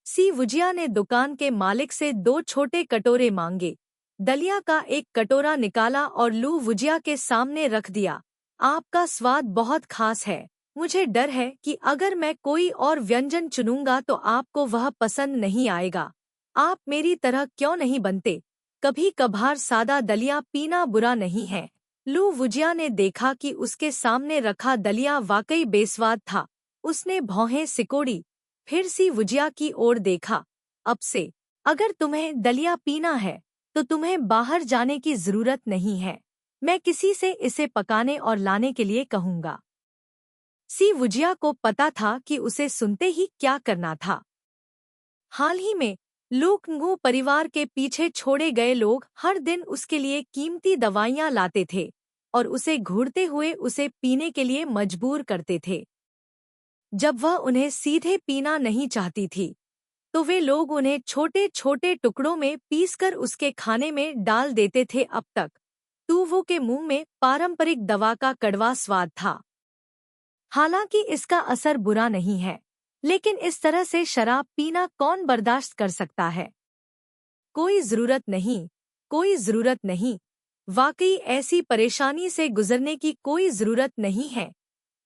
सी वुजिया ने दुकान के मालिक से 2 छोटे कटोरे मांगे। दलिया का एक कटोरा निकाला और लू वुजिया के सामने रख दिया। आपका स्वाद बहुत खास है। मुझे डर है कि अगर मैं कोई और व्यंजन चुनूंगा तो आपको वह पसंद नहीं आएगा। आप मेरी तरह क्यों नहीं बनते? कभी कभार सादा दलिया पीना बुरा नहीं है। लू वुजिया ने देखा कि उसके सामने रखा दलिया वाकई बेस्वाद था। उसने भौहें सिकोड़ी, फिर सी वुजिया की ओर देखा। अब से अगर तुम्हें दलिया पीना है तो तुम्हें बाहर जाने की जरूरत नहीं है। मैं किसी से इसे पकाने और लाने के लिए कहूंगा। सी वुजिया को पता था कि उसे सुनते ही क्या करना था। हाल ही में लूक ngू परिवार के पीछे छोड़े गए लोग हर दिन उसके लिए कीमती दवाइयां लाते थे और उसे घूरते हुए उसे पीने के लिए मजबूर करते थे। जब वह उन्हें सीधे पीना नहीं चाहती थी तो वे लोग उन्हें छोटे छोटे टुकड़ों में पीसकर उसके खाने में डाल देते थे। अब तक तूवो के मुंह में पारंपरिक दवा का कड़वा स्वाद था। हालांकि इसका असर बुरा नहीं है, लेकिन इस तरह से शराब पीना कौन बर्दाश्त कर सकता है? कोई जरूरत नहीं, कोई जरूरत नहीं। वाकई ऐसी परेशानी से गुजरने की कोई जरूरत नहीं है।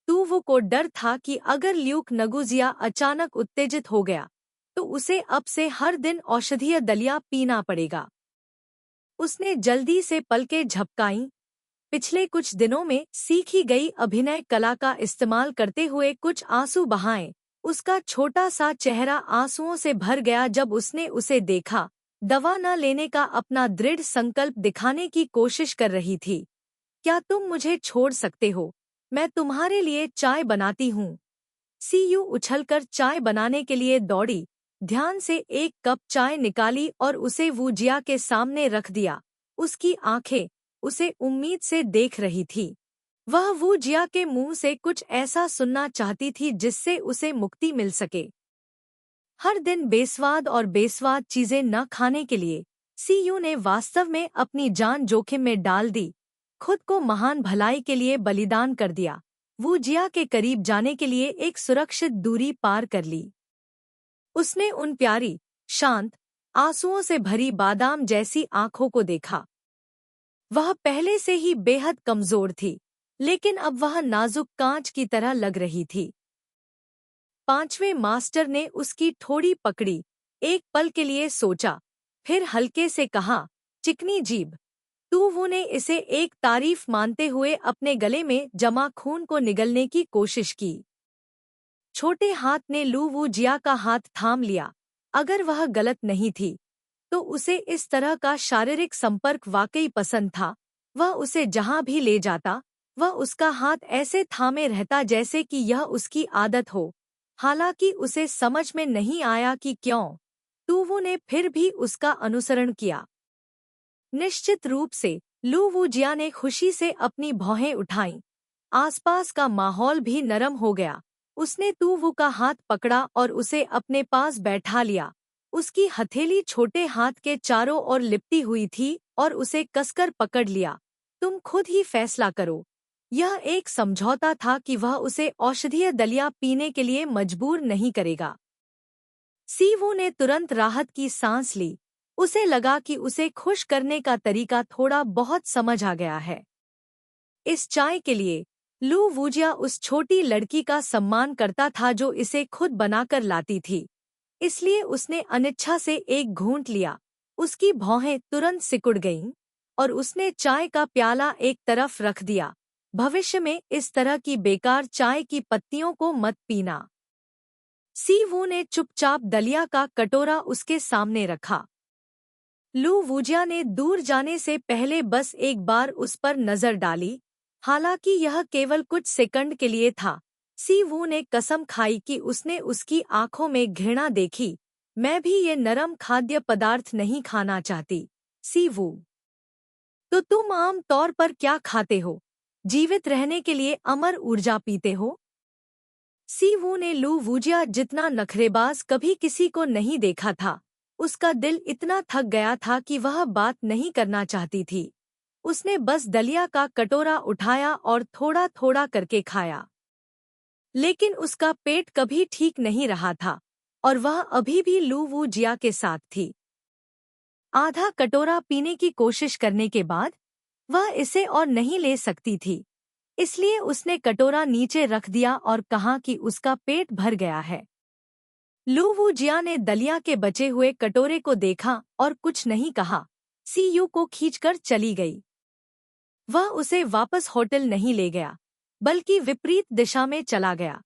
तूवो को डर था कि अगर ल्यूक नगुजिया अचानक उत्तेजित हो गया तो उसे अब से हर दिन औषधीय दलिया पीना पड़ेगा। उसने जल्दी से पलकें झपकाईं। पिछले कुछ दिनों में सीखी गई अभिनय कला का इस्तेमाल करते हुए कुछ आंसू बहाए। उसका छोटा सा चेहरा आंसुओं से भर गया जब उसने उसे देखा। दवा न लेने का अपना दृढ़ संकल्प दिखाने की कोशिश कर रही थी। क्या तुम मुझे छोड़ सकते हो? मैं तुम्हारे लिए चाय बनाती हूँ। सीयू उछलकर चाय बनाने के लिए दौड़ी। ध्यान से एक कप चाय निकाली और उसे वू जिया के सामने रख दिया। उसकी आंखें उसे उम्मीद से देख रही थी। वह वू जिया के मुंह से कुछ ऐसा सुनना चाहती थी जिससे उसे मुक्ति मिल सके। हर दिन बेस्वाद और बेस्वाद चीजें न खाने के लिए सीयू ने वास्तव में अपनी जान जोखिम में डाल दी, खुद को महान भलाई के लिए बलिदान कर दिया, वू जिया के करीब जाने के लिए एक सुरक्षित दूरी पार कर ली। उसने उन प्यारी, शांत, आंसुओं से भरी बादाम जैसी आंखों को देखा। वह पहले से ही बेहद कमजोर थी, लेकिन अब वह नाजुक कांच की तरह लग रही थी। पांचवें मास्टर ने उसकी ठोड़ी पकड़ी, एक पल के लिए सोचा, फिर हल्के से कहा, चिकनी जीभ। तू वो ने इसे एक तारीफ मानते हुए अपने गले में जमा खून को निगलने की कोशिश की। छोटे हाथ ने लू वू जिया का हाथ थाम लिया। अगर वह गलत नहीं थी, तो उसे इस तरह का शारीरिक संपर्क वाकई पसंद था। वह उसे जहां भी ले जाता, वह उसका हाथ ऐसे थामे रहता जैसे कि यह उसकी आदत हो। हालांकि उसे समझ में नहीं आया कि क्यों तू वो ने फिर भी उसका अनुसरण किया। निश्चित रूप से लू वू जिया ने खुशी से अपनी भौहें उठाईं। आसपास का माहौल भी नरम हो गया। उसने तू वो का हाथ पकड़ा और उसे अपने पास बैठा लिया। उसकी हथेली छोटे हाथ के चारों ओर लिपटी हुई थी और उसे कसकर पकड़ लिया। तुम खुद ही फैसला करो। यह एक समझौता था कि वह उसे औषधीय दलिया पीने के लिए मजबूर नहीं करेगा। सीवू ने तुरंत राहत की सांस ली। उसे लगा कि उसे खुश करने का तरीका थोड़ा बहुत समझ आ गया है। इस चाय के लिए लू वूजिया उस छोटी लड़की का सम्मान करता था जो इसे खुद बनाकर लाती थी, इसलिए उसने अनिच्छा से एक घूंट लिया। उसकी भौहें तुरंत सिकुड़ गईं और उसने चाय का प्याला एक तरफ रख दिया। भविष्य में इस तरह की बेकार चाय की पत्तियों को मत पीना। सीवू ने चुपचाप दलिया का कटोरा उसके सामने रखा। लू वूजिया ने दूर जाने से पहले बस एक बार उस पर नजर डाली। हालांकि यह केवल कुछ सेकंड के लिए था। सीवू ने कसम खाई कि उसने उसकी आंखों में घृणा देखी। मैं भी ये नरम खाद्य पदार्थ नहीं खाना चाहती। सीवू, तो तुम आम तौर पर क्या खाते हो? जीवित रहने के लिए अमर ऊर्जा पीते हो? सीवू ने लू वूजिया जितना नखरेबाज कभी किसी को नहीं देखा था। उसका दिल इतना थक गया था कि वह बात नहीं करना चाहती थी। उसने बस दलिया का कटोरा उठाया और थोड़ा थोड़ा करके खाया। लेकिन उसका पेट कभी ठीक नहीं रहा था और वह अभी भी लू वू जिया के साथ थी। आधा कटोरा पीने की कोशिश करने के बाद वह इसे और नहीं ले सकती थी, इसलिए उसने कटोरा नीचे रख दिया और कहा कि उसका पेट भर गया है। लू वू जिया ने दलिया के बचे हुए कटोरे को देखा और कुछ नहीं कहा। सीयू को खींचकर चली गई। वह उसे वापस होटल नहीं ले गया, बल्कि विपरीत दिशा में चला गया।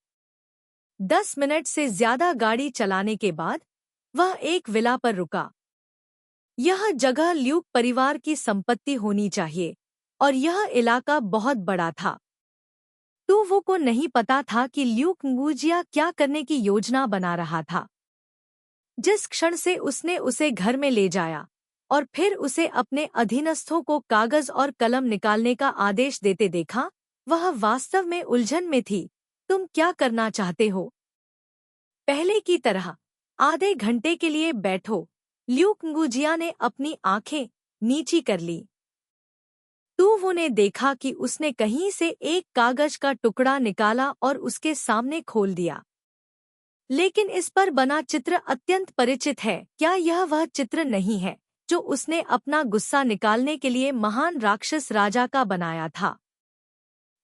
10 मिनट से ज्यादा गाड़ी चलाने के बाद वह एक विला पर रुका। यह जगह ल्यूक परिवार की संपत्ति होनी चाहिए और यह इलाका बहुत बड़ा था। तो वो को नहीं पता था कि ल्यूक वूजिया क्या करने की योजना बना रहा था। जिस क्षण से उसने उसे घर में ले जाया और फिर उसे अपने अधीनस्थों को कागज और कलम निकालने का आदेश देते देखा, वह वास्तव में उलझन में थी। तुम क्या करना चाहते हो? पहले की तरह आधे घंटे के लिए बैठो। ल्यूक वूजिया ने अपनी आंखें नीची कर ली। तो वो ने देखा कि उसने कहीं से एक कागज का टुकड़ा निकाला और उसके सामने खोल दिया। लेकिन इस पर बना चित्र अत्यंत परिचित है। क्या यह वह चित्र नहीं है जो उसने अपना गुस्सा निकालने के लिए महान राक्षस राजा का बनाया था?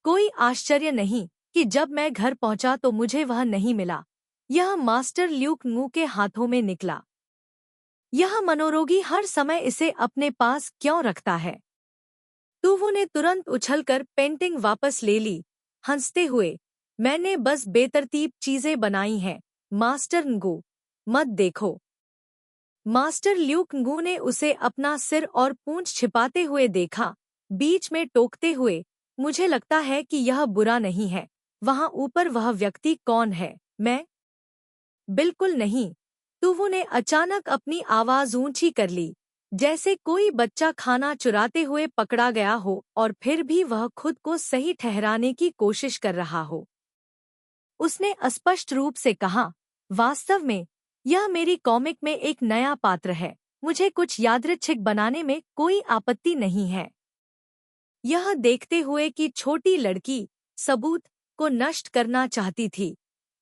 कोई आश्चर्य नहीं कि जब मैं घर पहुंचा तो मुझे वह नहीं मिला। यह मास्टर ल्यूक वू के हाथों में निकला। यह मनोरोगी हर समय इसे अपने पास क्यों रखता है? तुवो ने तुरंत उछलकर पेंटिंग वापस ले ली, हंसते हुए। मैंने बस बेतरतीब चीजें बनाई हैं, मास्टर ngू, मत देखो। मास्टर ल्यूक ngू ने उसे अपना सिर और पूंछ छिपाते हुए देखा, बीच में टोकते हुए। मुझे लगता है कि यह बुरा नहीं है। वहां ऊपर वह व्यक्ति कौन है? मैं? बिल्कुल नहीं। तुवु ने अचानक अपनी आवाज ऊंची कर ली, जैसे कोई बच्चा खाना चुराते हुए पकड़ा गया हो और फिर भी वह खुद को सही ठहराने की कोशिश कर रहा हो। उसने अस्पष्ट रूप से कहा, वास्तव में यह मेरी कॉमिक में एक नया पात्र है। मुझे कुछ यादृच्छिक बनाने में कोई आपत्ति नहीं है। यह देखते हुए कि छोटी लड़की सबूत को नष्ट करना चाहती थी,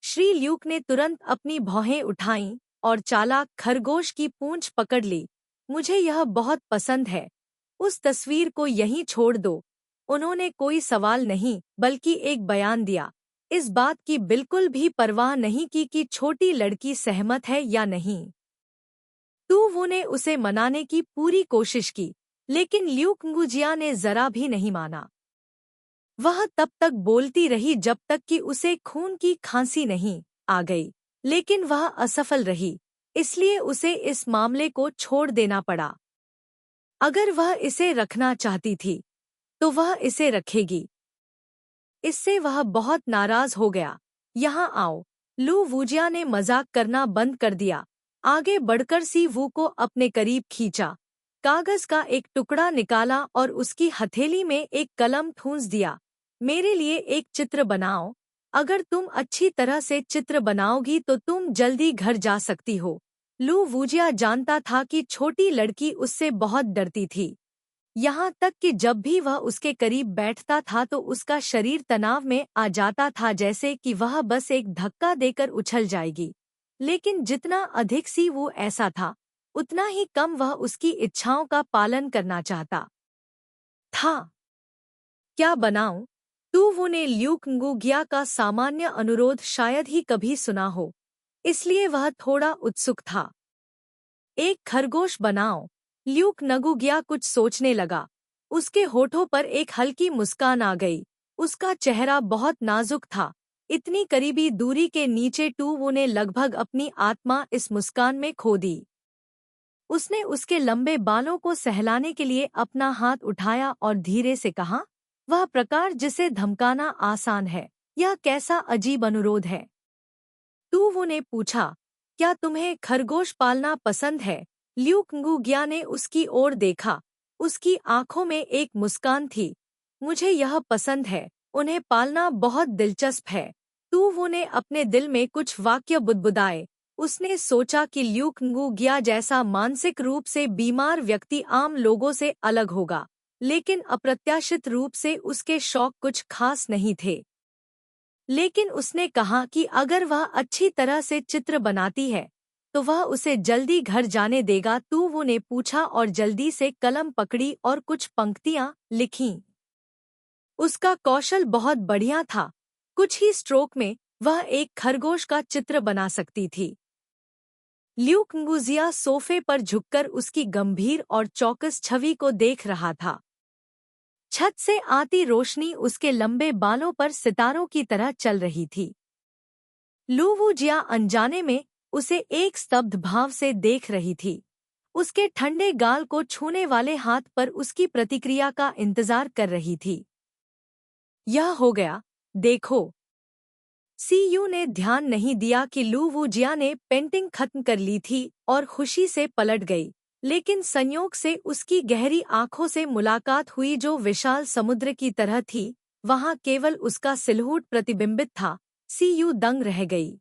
श्री ल्यूक ने तुरंत अपनी भौहें उठाईं और चालाक खरगोश की पूंछ पकड़ ली। मुझे यह बहुत पसंद है। उस तस्वीर को यहीं छोड़ दो। उन्होंने कोई सवाल नहीं बल्कि एक बयान दिया, इस बात की बिल्कुल भी परवाह नहीं की कि छोटी लड़की सहमत है या नहीं। तुवु ने उसे मनाने की पूरी कोशिश की, लेकिन ल्यूक गुजिया ने जरा भी नहीं माना। वह तब तक बोलती रही जब तक कि उसे खून की खांसी नहीं आ गई, लेकिन वह असफल रही, इसलिए उसे इस मामले को छोड़ देना पड़ा। अगर वह इसे रखना चाहती थी, तो वह इसे रखेगी। इससे वह बहुत नाराज हो गया। यहाँ आओ, लू वूजिया ने मजाक करना बंद कर दिया। आगे बढ़कर सी वू को अपने करीब खींचा, कागज का एक टुकड़ा निकाला और उसकी हथेली में एक कलम ठूंस दिया। मेरे लिए एक चित्र बनाओ। अगर तुम अच्छी तरह से चित्र बनाओगी तो तुम जल्दी घर जा सकती हो। लू वूजिया जानता था कि छोटी लड़की उससे बहुत डरती थी। यहाँ तक कि जब भी वह उसके करीब बैठता था तो उसका शरीर तनाव में आ जाता था, जैसे कि वह बस एक धक्का देकर उछल जाएगी। लेकिन जितना अधिक सी वो ऐसा था, उतना ही कम वह उसकी इच्छाओं का पालन करना चाहता था। क्या बनाऊं? तुवु ने ल्यूक गुजिया का सामान्य अनुरोध शायद ही कभी सुना हो, इसलिए वह थोड़ा उत्सुक था। एक खरगोश बनाओ। ल्यूक गुजिया कुछ सोचने लगा। उसके होठों पर एक हल्की मुस्कान आ गई। उसका चेहरा बहुत नाजुक था। इतनी करीबी दूरी के नीचे तुवु ने लगभग अपनी आत्मा इस मुस्कान में खो दी। उसने उसके लंबे बालों को सहलाने के लिए अपना हाथ उठाया और धीरे से कहा, वह प्रकार जिसे धमकाना आसान है। यह कैसा अजीब अनुरोध है? तुवु ने पूछा, क्या तुम्हें खरगोश पालना पसंद है? ल्यूक गुजिया ने उसकी ओर देखा। उसकी आंखों में एक मुस्कान थी। मुझे यह पसंद है। उन्हें पालना बहुत दिलचस्प है। तुवु ने अपने दिल में कुछ वाक्य बुदबुदाए। उसने सोचा कि ल्यूक गुजिया जैसा मानसिक रूप से बीमार व्यक्ति आम लोगों से अलग होगा, लेकिन अप्रत्याशित रूप से उसके शौक कुछ खास नहीं थे। लेकिन उसने कहा कि अगर वह अच्छी तरह से चित्र बनाती है, तो वह उसे जल्दी घर जाने देगा। तुवु ने पूछा और जल्दी से कलम पकड़ी और कुछ पंक्तियां लिखीं। उसका कौशल बहुत बढ़िया था। कुछ ही स्ट्रोक में वह एक खरगोश का चित्र बना सकती थी। ल्यूक गुजिया सोफे पर झुककर उसकी गंभीर और चौकस छवि को देख रहा था। छत से आती रोशनी उसके लंबे बालों पर सितारों की तरह चल रही थी। लू वूजिया अनजाने में उसे एक स्तब्ध भाव से देख रही थी। उसके ठंडे गाल को छूने वाले हाथ पर उसकी प्रतिक्रिया का इंतजार कर रही थी। यह हो गया, देखो। सीयू ने ध्यान नहीं दिया कि लू वूजिया ने पेंटिंग खत्म कर ली थी और खुशी से पलट गई, लेकिन संयोग से उसकी गहरी आंखों से मुलाकात हुई जो विशाल समुद्र की तरह थी। वहां केवल उसका सिलहूट प्रतिबिंबित था। सीयू दंग रह गई।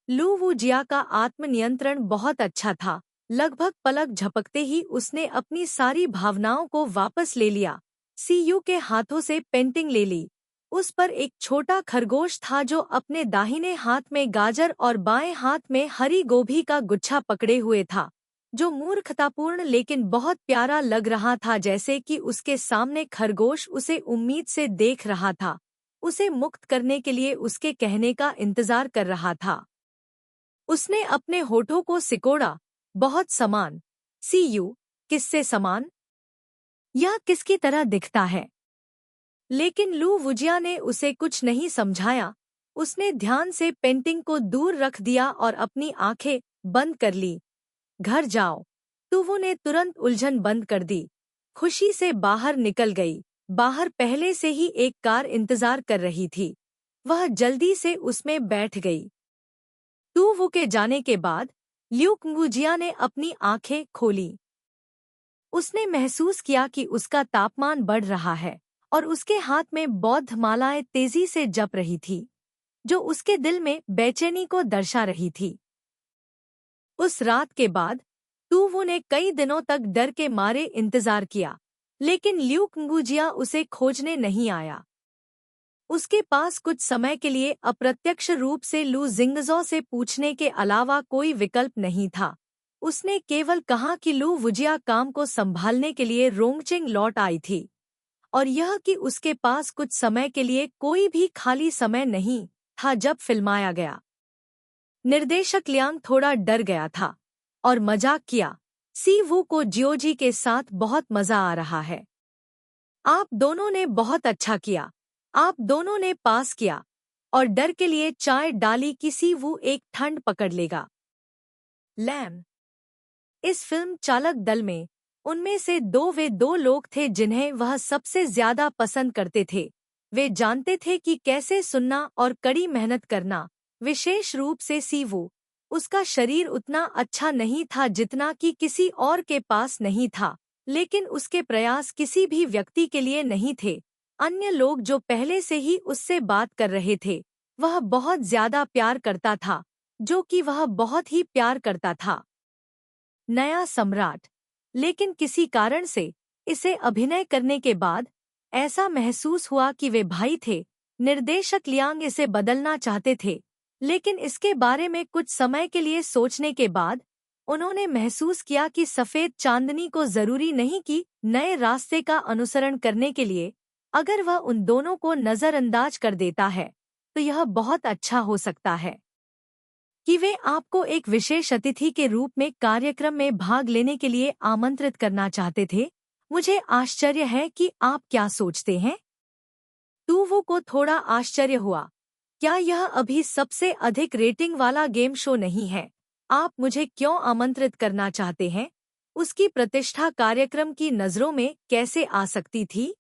लू वूजिया का आत्मनियंत्रण बहुत अच्छा था। लगभग पलक झपकते ही उसने अपनी सारी भावनाओं को वापस ले लिया। सीयू के हाथों से पेंटिंग ले ली। उस पर एक छोटा खरगोश था जो अपने दाहिने हाथ में गाजर और बाएं हाथ में हरी गोभी का गुच्छा पकड़े हुए था, जो मूर्खतापूर्ण लेकिन बहुत प्यारा लग रहा था, जैसे कि उसके सामने खरगोश उसे उम्मीद से देख रहा था, उसे मुक्त करने के लिए उसके कहने का इंतजार कर रहा था। उसने अपने होठों को सिकोड़ा। बहुत समान। सीयू, किससे समान? यह किसकी तरह दिखता है? लेकिन लू वूजिया ने उसे कुछ नहीं समझाया। उसने ध्यान से पेंटिंग को दूर रख दिया और अपनी आंखें बंद कर ली। घर जाओ। तुवु ने तुरंत उलझन बंद कर दी। खुशी से बाहर निकल गई। बाहर पहले से ही एक कार इंतजार कर रही थी। वह जल्दी से उसमें बैठ गई। तुवु के जाने के बाद ल्यूक गुजिया ने अपनी आंखें खोली। उसने महसूस किया कि उसका तापमान बढ़ रहा है और उसके हाथ में बौद्ध मालाएं तेजी से जप रही थी, जो उसके दिल में बेचैनी को दर्शा रही थी। उस रात के बाद टूवू ने कई दिनों तक डर के मारे इंतजार किया, लेकिन ल्यूक गुजिया उसे खोजने नहीं आया। उसके पास कुछ समय के लिए अप्रत्यक्ष रूप से लू जिंगजो से पूछने के अलावा कोई विकल्प नहीं था। उसने केवल कहा कि लू वुजिया काम को संभालने के लिए रोंगचिंग लौट आई थी, और यह कि उसके पास कुछ समय के लिए कोई भी खाली समय नहीं था जब फिल्माया गया। निर्देशक लियांग थोड़ा डर गया था और मजाक किया, सी वू को जियोजी के साथ बहुत मजा आ रहा है। आप दोनों ने बहुत अच्छा किया। आप दोनों ने पास किया और डर के लिए चाय डाली कि सी वू एक ठंड पकड़ लेगा। लैम इस फिल्म चालक दल में उनमें से वे दो लोग थे जिन्हें वह सबसे ज्यादा पसंद करते थे। वे जानते थे कि कैसे सुनना और कड़ी मेहनत करना, विशेष रूप से सीवू। उसका शरीर उतना अच्छा नहीं था जितना कि किसी और के पास नहीं था, लेकिन उसके प्रयास किसी भी व्यक्ति के लिए नहीं थे। अन्य लोग जो पहले से ही उससे बात कर रहे थे, वह बहुत ज्यादा प्यार करता था, जो कि वह बहुत ही प्यार करता था। नया सम्राट, लेकिन किसी कारण से इसे अभिनय करने के बाद ऐसा महसूस हुआ कि वे भाई थे। निर्देशक लियांग इसे बदलना चाहते थे, लेकिन इसके बारे में कुछ समय के लिए सोचने के बाद उन्होंने महसूस किया कि सफेद चांदनी को जरूरी नहीं कि नए रास्ते का अनुसरण करने के लिए। अगर वह उन दोनों को नजरअंदाज कर देता है तो यह बहुत अच्छा हो सकता है कि वे आपको एक विशेष अतिथि के रूप में कार्यक्रम में भाग लेने के लिए आमंत्रित करना चाहते थे। मुझे आश्चर्य है कि आप क्या सोचते हैं? टूवू को थोड़ा आश्चर्य हुआ। क्या यह अभी सबसे अधिक रेटिंग वाला गेम शो नहीं है? आप मुझे क्यों आमंत्रित करना चाहते हैं? उसकी प्रतिष्ठा कार्यक्रम की नजरों में कैसे आ सकती थी?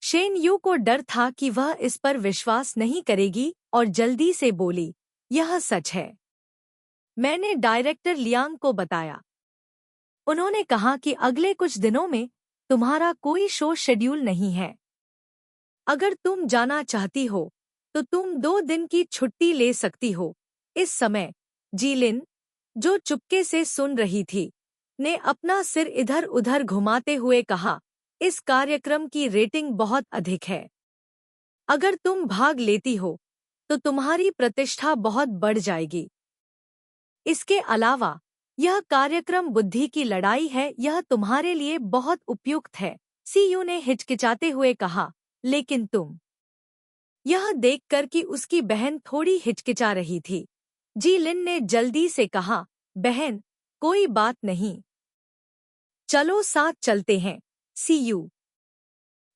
शेन यू को डर था कि वह इस पर विश्वास नहीं करेगी और जल्दी से बोली, यह सच है। मैंने डायरेक्टर लियांग को बताया। उन्होंने कहा कि अगले कुछ दिनों में तुम्हारा कोई शो शेड्यूल नहीं है। अगर तुम जाना चाहती हो तो तुम 2 दिन की छुट्टी ले सकती हो। इस समय जीलिन, जो चुपके से सुन रही थी, ने अपना सिर इधर उधर घुमाते हुए कहा, इस कार्यक्रम की रेटिंग बहुत अधिक है। अगर तुम भाग लेती हो तो तुम्हारी प्रतिष्ठा बहुत बढ़ जाएगी। इसके अलावा यह कार्यक्रम बुद्धि की लड़ाई है, यह तुम्हारे लिए बहुत उपयुक्त है। सीयू ने हिचकिचाते हुए कहा, लेकिन तुम। यह देखकर कि उसकी बहन थोड़ी हिचकिचा रही थी, जी लिन ने जल्दी से कहा, बहन, कोई बात नहीं। चलो साथ चलते हैं। सीयू,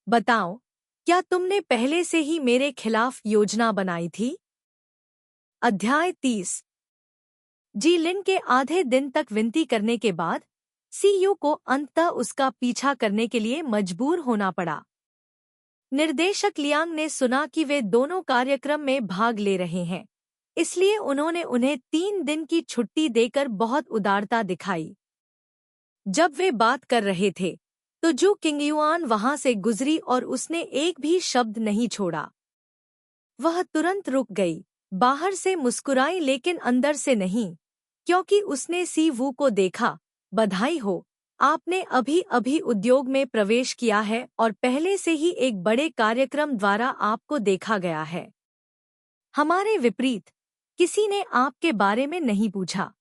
बताओ, क्या तुमने पहले से ही मेरे खिलाफ योजना बनाई थी? अध्याय 30। जी लिन के आधे दिन तक विनती करने के बाद सीयू को अंततः उसका पीछा करने के लिए मजबूर होना पड़ा। निर्देशक लियांग ने सुना कि वे दोनों कार्यक्रम में भाग ले रहे हैं, इसलिए उन्होंने उन्हें 3 दिन की छुट्टी देकर बहुत उदारता दिखाई। जब वे बात कर रहे थे तो जू किंगयुआन वहां से गुजरी और उसने एक भी शब्द नहीं छोड़ा। वह तुरंत रुक गई, बाहर से मुस्कुराई लेकिन अंदर से नहीं, क्योंकि उसने सी वू को देखा। बधाई हो, आपने अभी अभी उद्योग में प्रवेश किया है और पहले से ही एक बड़े कार्यक्रम द्वारा आपको देखा गया है। हमारे विपरीत किसी ने आपके बारे में नहीं पूछा,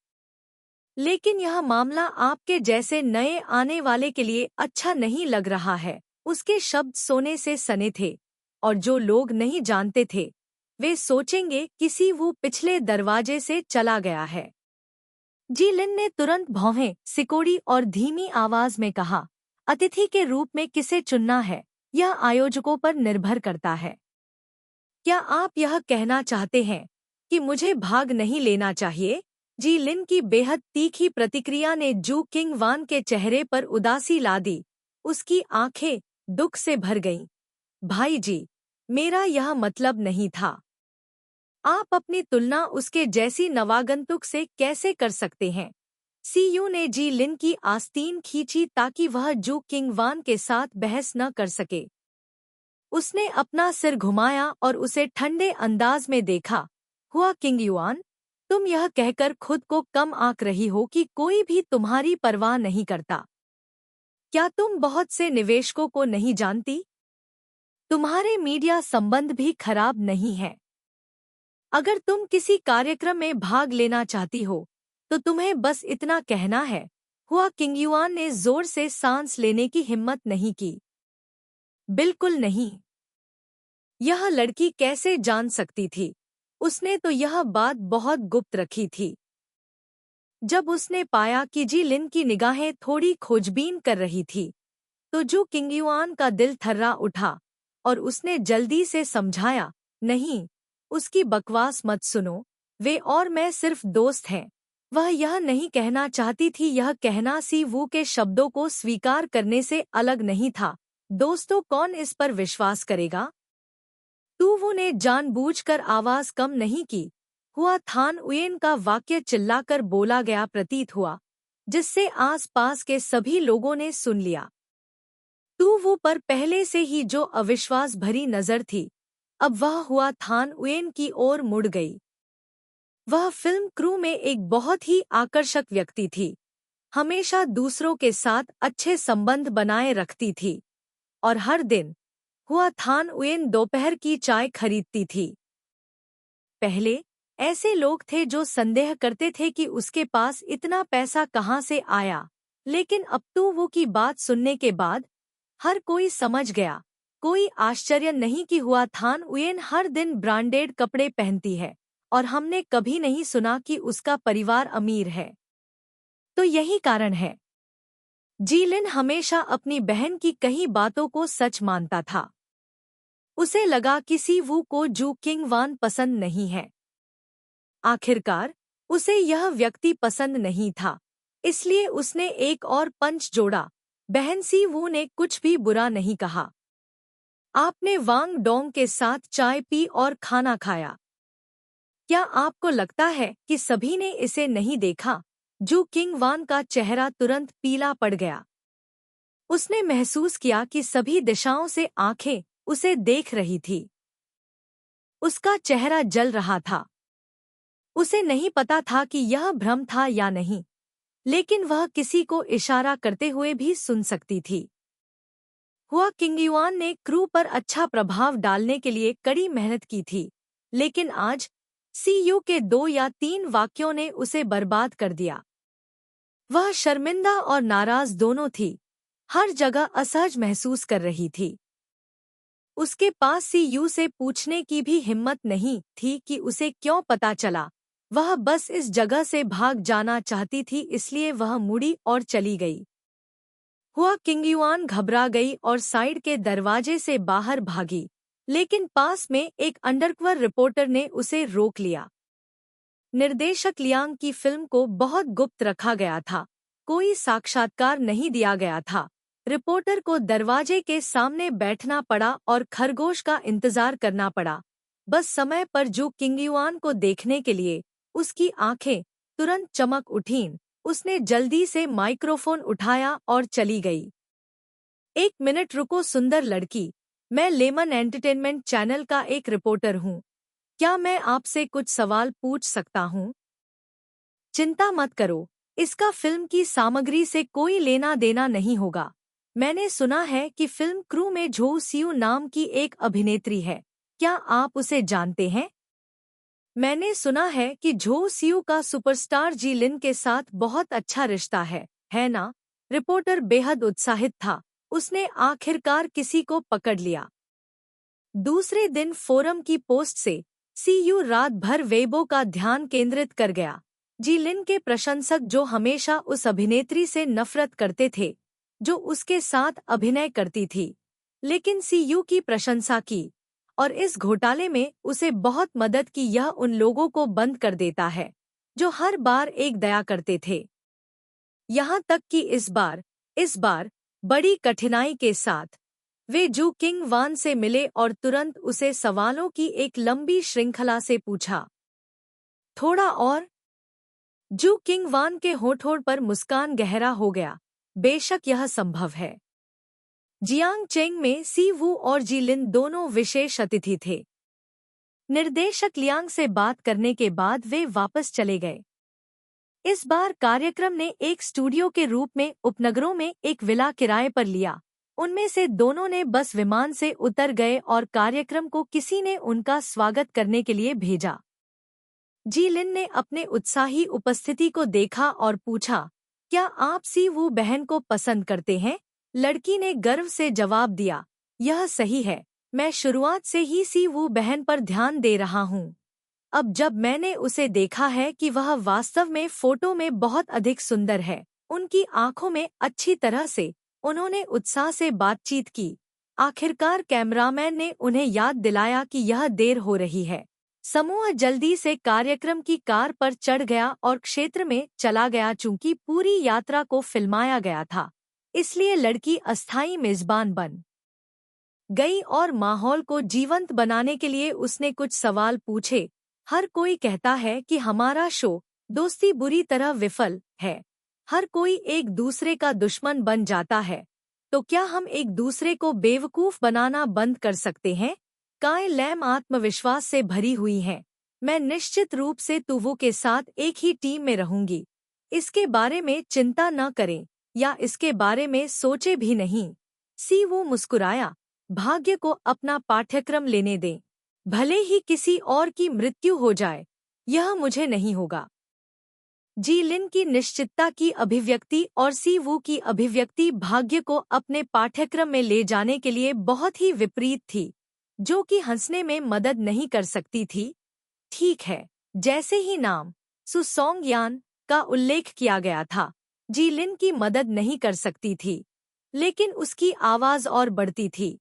लेकिन यह मामला आपके जैसे नए आने वाले के लिए अच्छा नहीं लग रहा है। उसके शब्द सोने से सने थे, और जो लोग नहीं जानते थे वे सोचेंगे किसी वो पिछले दरवाजे से चला गया है। जी लिन ने तुरंत भौहें सिकोड़ी और धीमी आवाज में कहा, अतिथि के रूप में किसे चुनना है यह आयोजकों पर निर्भर करता है। क्या आप यह कहना चाहते हैं कि मुझे भाग नहीं लेना चाहिए? जी लिन की बेहद तीखी प्रतिक्रिया ने जू किंग वान के चेहरे पर उदासी ला दी। उसकी आंखें दुख से भर गईं। भाई जी, मेरा यह मतलब नहीं था। आप अपनी तुलना उसके जैसी नवागंतुक से कैसे कर सकते हैं? सीयू ने जी लिन की आस्तीन खींची ताकि वह जू किंगवान के साथ बहस न कर सके। उसने अपना सिर घुमाया और उसे ठंडे अंदाज में देखा। हुआ किंगयुआन, तुम यह कहकर खुद को कम आंक रही हो कि कोई भी तुम्हारी परवाह नहीं करता। क्या तुम बहुत से निवेशकों को नहीं जानती? तुम्हारे मीडिया संबंध भी खराब नहीं है। अगर तुम किसी कार्यक्रम में भाग लेना चाहती हो तो तुम्हें बस इतना कहना है। हुआ किंगयुआन ने जोर से सांस लेने की हिम्मत नहीं की। बिल्कुल नहीं। यह लड़की कैसे जान सकती थी? उसने तो यह बात बहुत गुप्त रखी थी। जब उसने पाया कि जी लिन की निगाहें थोड़ी खोजबीन कर रही थी तो जू किंगयुआन का दिल थर्रा उठा और उसने जल्दी से समझाया, नहीं, उसकी बकवास मत सुनो, वे और मैं सिर्फ दोस्त हैं। वह यह नहीं कहना चाहती थी, यह कहना सी वू के शब्दों को स्वीकार करने से अलग नहीं था। दोस्तों, कौन इस पर विश्वास करेगा? तू वो ने जानबूझकर आवाज कम नहीं की। हुआ थान उयेन का वाक्य चिल्लाकर बोला गया प्रतीत हुआ, जिससे आस-पास के सभी लोगों ने सुन लिया। तू वो पर पहले से ही जो अविश्वास भरी नजर थी, अब वह हुआ थान उयेन की ओर मुड़ गई। वह फिल्म क्रू में एक बहुत ही आकर्षक व्यक्ति थी, हमेशा दूसरों के साथ अच्छे संबंध बनाए रखती थी और हर दिन हुआ थान उयेन दोपहर की चाय खरीदती थी। पहले ऐसे लोग थे जो संदेह करते थे कि उसके पास इतना पैसा कहाँ से आया, लेकिन अब तो वो की बात सुनने के बाद हर कोई समझ गया। कोई आश्चर्य नहीं कि हुआ थान उयेन हर दिन ब्रांडेड कपड़े पहनती है और हमने कभी नहीं सुना कि उसका परिवार अमीर है। तो यही कारण है। जीलिन हमेशा अपनी बहन की कही बातों को सच मानता था। उसे लगा कि सी वू को जू किंगवान पसंद नहीं है। आखिरकार उसे यह व्यक्ति पसंद नहीं था, इसलिए उसने एक और पंच जोड़ा। बहन सी वू ने कुछ भी बुरा नहीं कहा। आपने वांग डोंग के साथ चाय पी और खाना खाया। क्या आपको लगता है कि सभी ने इसे नहीं देखा? जू किंगवान का चेहरा तुरंत पीला पड़ गया। उसने महसूस किया कि सभी दिशाओं से आंखें उसे देख रही थी। उसका चेहरा जल रहा था। उसे नहीं पता था कि यह भ्रम था या नहीं, लेकिन वह किसी को इशारा करते हुए भी सुन सकती थी। हुआ किंगयुआन ने क्रू पर अच्छा प्रभाव डालने के लिए कड़ी मेहनत की थी, लेकिन आज सीयू के 2 या 3 वाक्यों ने उसे बर्बाद कर दिया। वह शर्मिंदा और नाराज दोनों थी, हर जगह असहज महसूस कर रही थी। उसके पास सीयू से पूछने की भी हिम्मत नहीं थी कि उसे क्यों पता चला। वह बस इस जगह से भाग जाना चाहती थी, इसलिए वह मुड़ी और चली गई। हुआ किंगयुआन घबरा गई और साइड के दरवाजे से बाहर भागी, लेकिन पास में एक अंडरकवर रिपोर्टर ने उसे रोक लिया। निर्देशक लियांग की फिल्म को बहुत गुप्त रखा गया था, कोई साक्षात्कार नहीं दिया गया था। रिपोर्टर को दरवाजे के सामने बैठना पड़ा और खरगोश का इंतजार करना पड़ा, बस समय पर जू किंगयुआन को देखने के लिए। उसकी आंखें तुरंत चमक उठीं। उसने जल्दी से माइक्रोफोन उठाया और चली गई। 1 मिनट रुको सुंदर लड़की, मैं लेमन एंटरटेनमेंट चैनल का एक रिपोर्टर हूँ। क्या मैं आपसे कुछ सवाल पूछ सकता हूँ? चिंता मत करो, इसका फिल्म की सामग्री से कोई लेना देना नहीं होगा। मैंने सुना है कि फिल्म क्रू में झो सियू नाम की एक अभिनेत्री है। क्या आप उसे जानते हैं? मैंने सुना है कि झो सियू का सुपरस्टार जी लिन के साथ बहुत अच्छा रिश्ता है ना? रिपोर्टर बेहद उत्साहित था, उसने आखिरकार किसी को पकड़ लिया। दूसरे दिन फोरम की पोस्ट से सीयू रात भर वेबो का ध्यान केंद्रित कर गया। जी लिन के प्रशंसक, जो हमेशा उस अभिनेत्री से नफरत करते थे जो उसके साथ अभिनय करती थी, लेकिन सीयू की प्रशंसा की और इस घोटाले में उसे बहुत मदद की। यह उन लोगों को बंद कर देता है जो हर बार एक दया करते थे। यहाँ तक कि इस बार बड़ी कठिनाई के साथ वे जू किंग वान से मिले और तुरंत उसे सवालों की एक लंबी श्रृंखला से पूछा। थोड़ा और? जू किंग वान के होठों पर मुस्कान गहरा हो गया। बेशक यह संभव है। जियांग चेंग में सी वू और जी लिन दोनों विशेष अतिथि थे। निर्देशक लियांग से बात करने के बाद वे वापस चले गए। इस बार कार्यक्रम ने एक स्टूडियो के रूप में उपनगरों में एक विला किराए पर लिया। उनमें से दोनों ने बस विमान से उतर गए और कार्यक्रम को किसी ने उनका स्वागत करने के लिए भेजा। जी लिन ने अपने उत्साही उपस्थिति को देखा और पूछा, क्या आप सी वू बहन को पसंद करते हैं? लड़की ने गर्व से जवाब दिया, यह सही है, मैं शुरुआत से ही सी वू बहन पर ध्यान दे रहा हूँ। अब जब मैंने उसे देखा है कि वह वास्तव में फोटो में बहुत अधिक सुंदर है, उनकी आंखों में अच्छी तरह से, उन्होंने उत्साह से बातचीत की। आखिरकार कैमरामैन ने उन्हें याद दिलाया कि यह देर हो रही है। समूह जल्दी से कार्यक्रम की कार पर चढ़ गया और क्षेत्र में चला गया। चूंकि पूरी यात्रा को फिल्माया गया था, इसलिए लड़की अस्थायी मेजबान बन गई और माहौल को जीवंत बनाने के लिए उसने कुछ सवाल पूछे। हर कोई कहता है कि हमारा शो दोस्ती बुरी तरह विफल है। हर कोई एक दूसरे का दुश्मन बन जाता है। तो क्या हम एक दूसरे को बेवकूफ बनाना बंद कर सकते हैं? काय लैम आत्मविश्वास से भरी हुई है। मैं निश्चित रूप से तुवु के साथ एक ही टीम में रहूंगी। इसके बारे में चिंता न करें या इसके बारे में सोचे भी नहीं। सी वो मुस्कुराया, भाग्य को अपना पाठ्यक्रम लेने दें। भले ही किसी और की मृत्यु हो जाए, यह मुझे नहीं होगा। जी लिन की निश्चितता की अभिव्यक्ति और सी वू की अभिव्यक्ति भाग्य को अपने पाठ्यक्रम में ले जाने के लिए बहुत ही विपरीत थी, जो कि हंसने में मदद नहीं कर सकती थी। ठीक है, जैसे ही नाम सु सोंग यान का उल्लेख किया गया था, जी लिन की मदद नहीं कर सकती थी, लेकिन उसकी आवाज और बढ़ती थी।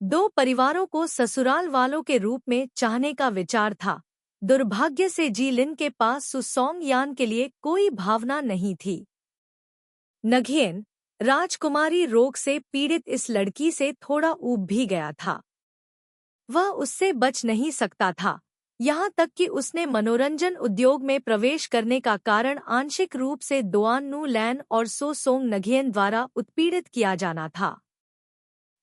दो परिवारों को ससुराल वालों के रूप में चाहने का विचार था। दुर्भाग्य से जी लिन के पास सु सोंग यान के लिए कोई भावना नहीं थी। नघियन, राजकुमारी रोग से पीड़ित इस लड़की से थोड़ा ऊब भी गया था। वह उससे बच नहीं सकता था, यहाँ तक कि उसने मनोरंजन उद्योग में प्रवेश करने का कारण आंशिक रूप से दोआन नू लैन और सो सोंग नघियन द्वारा उत्पीड़ित किया जाना था।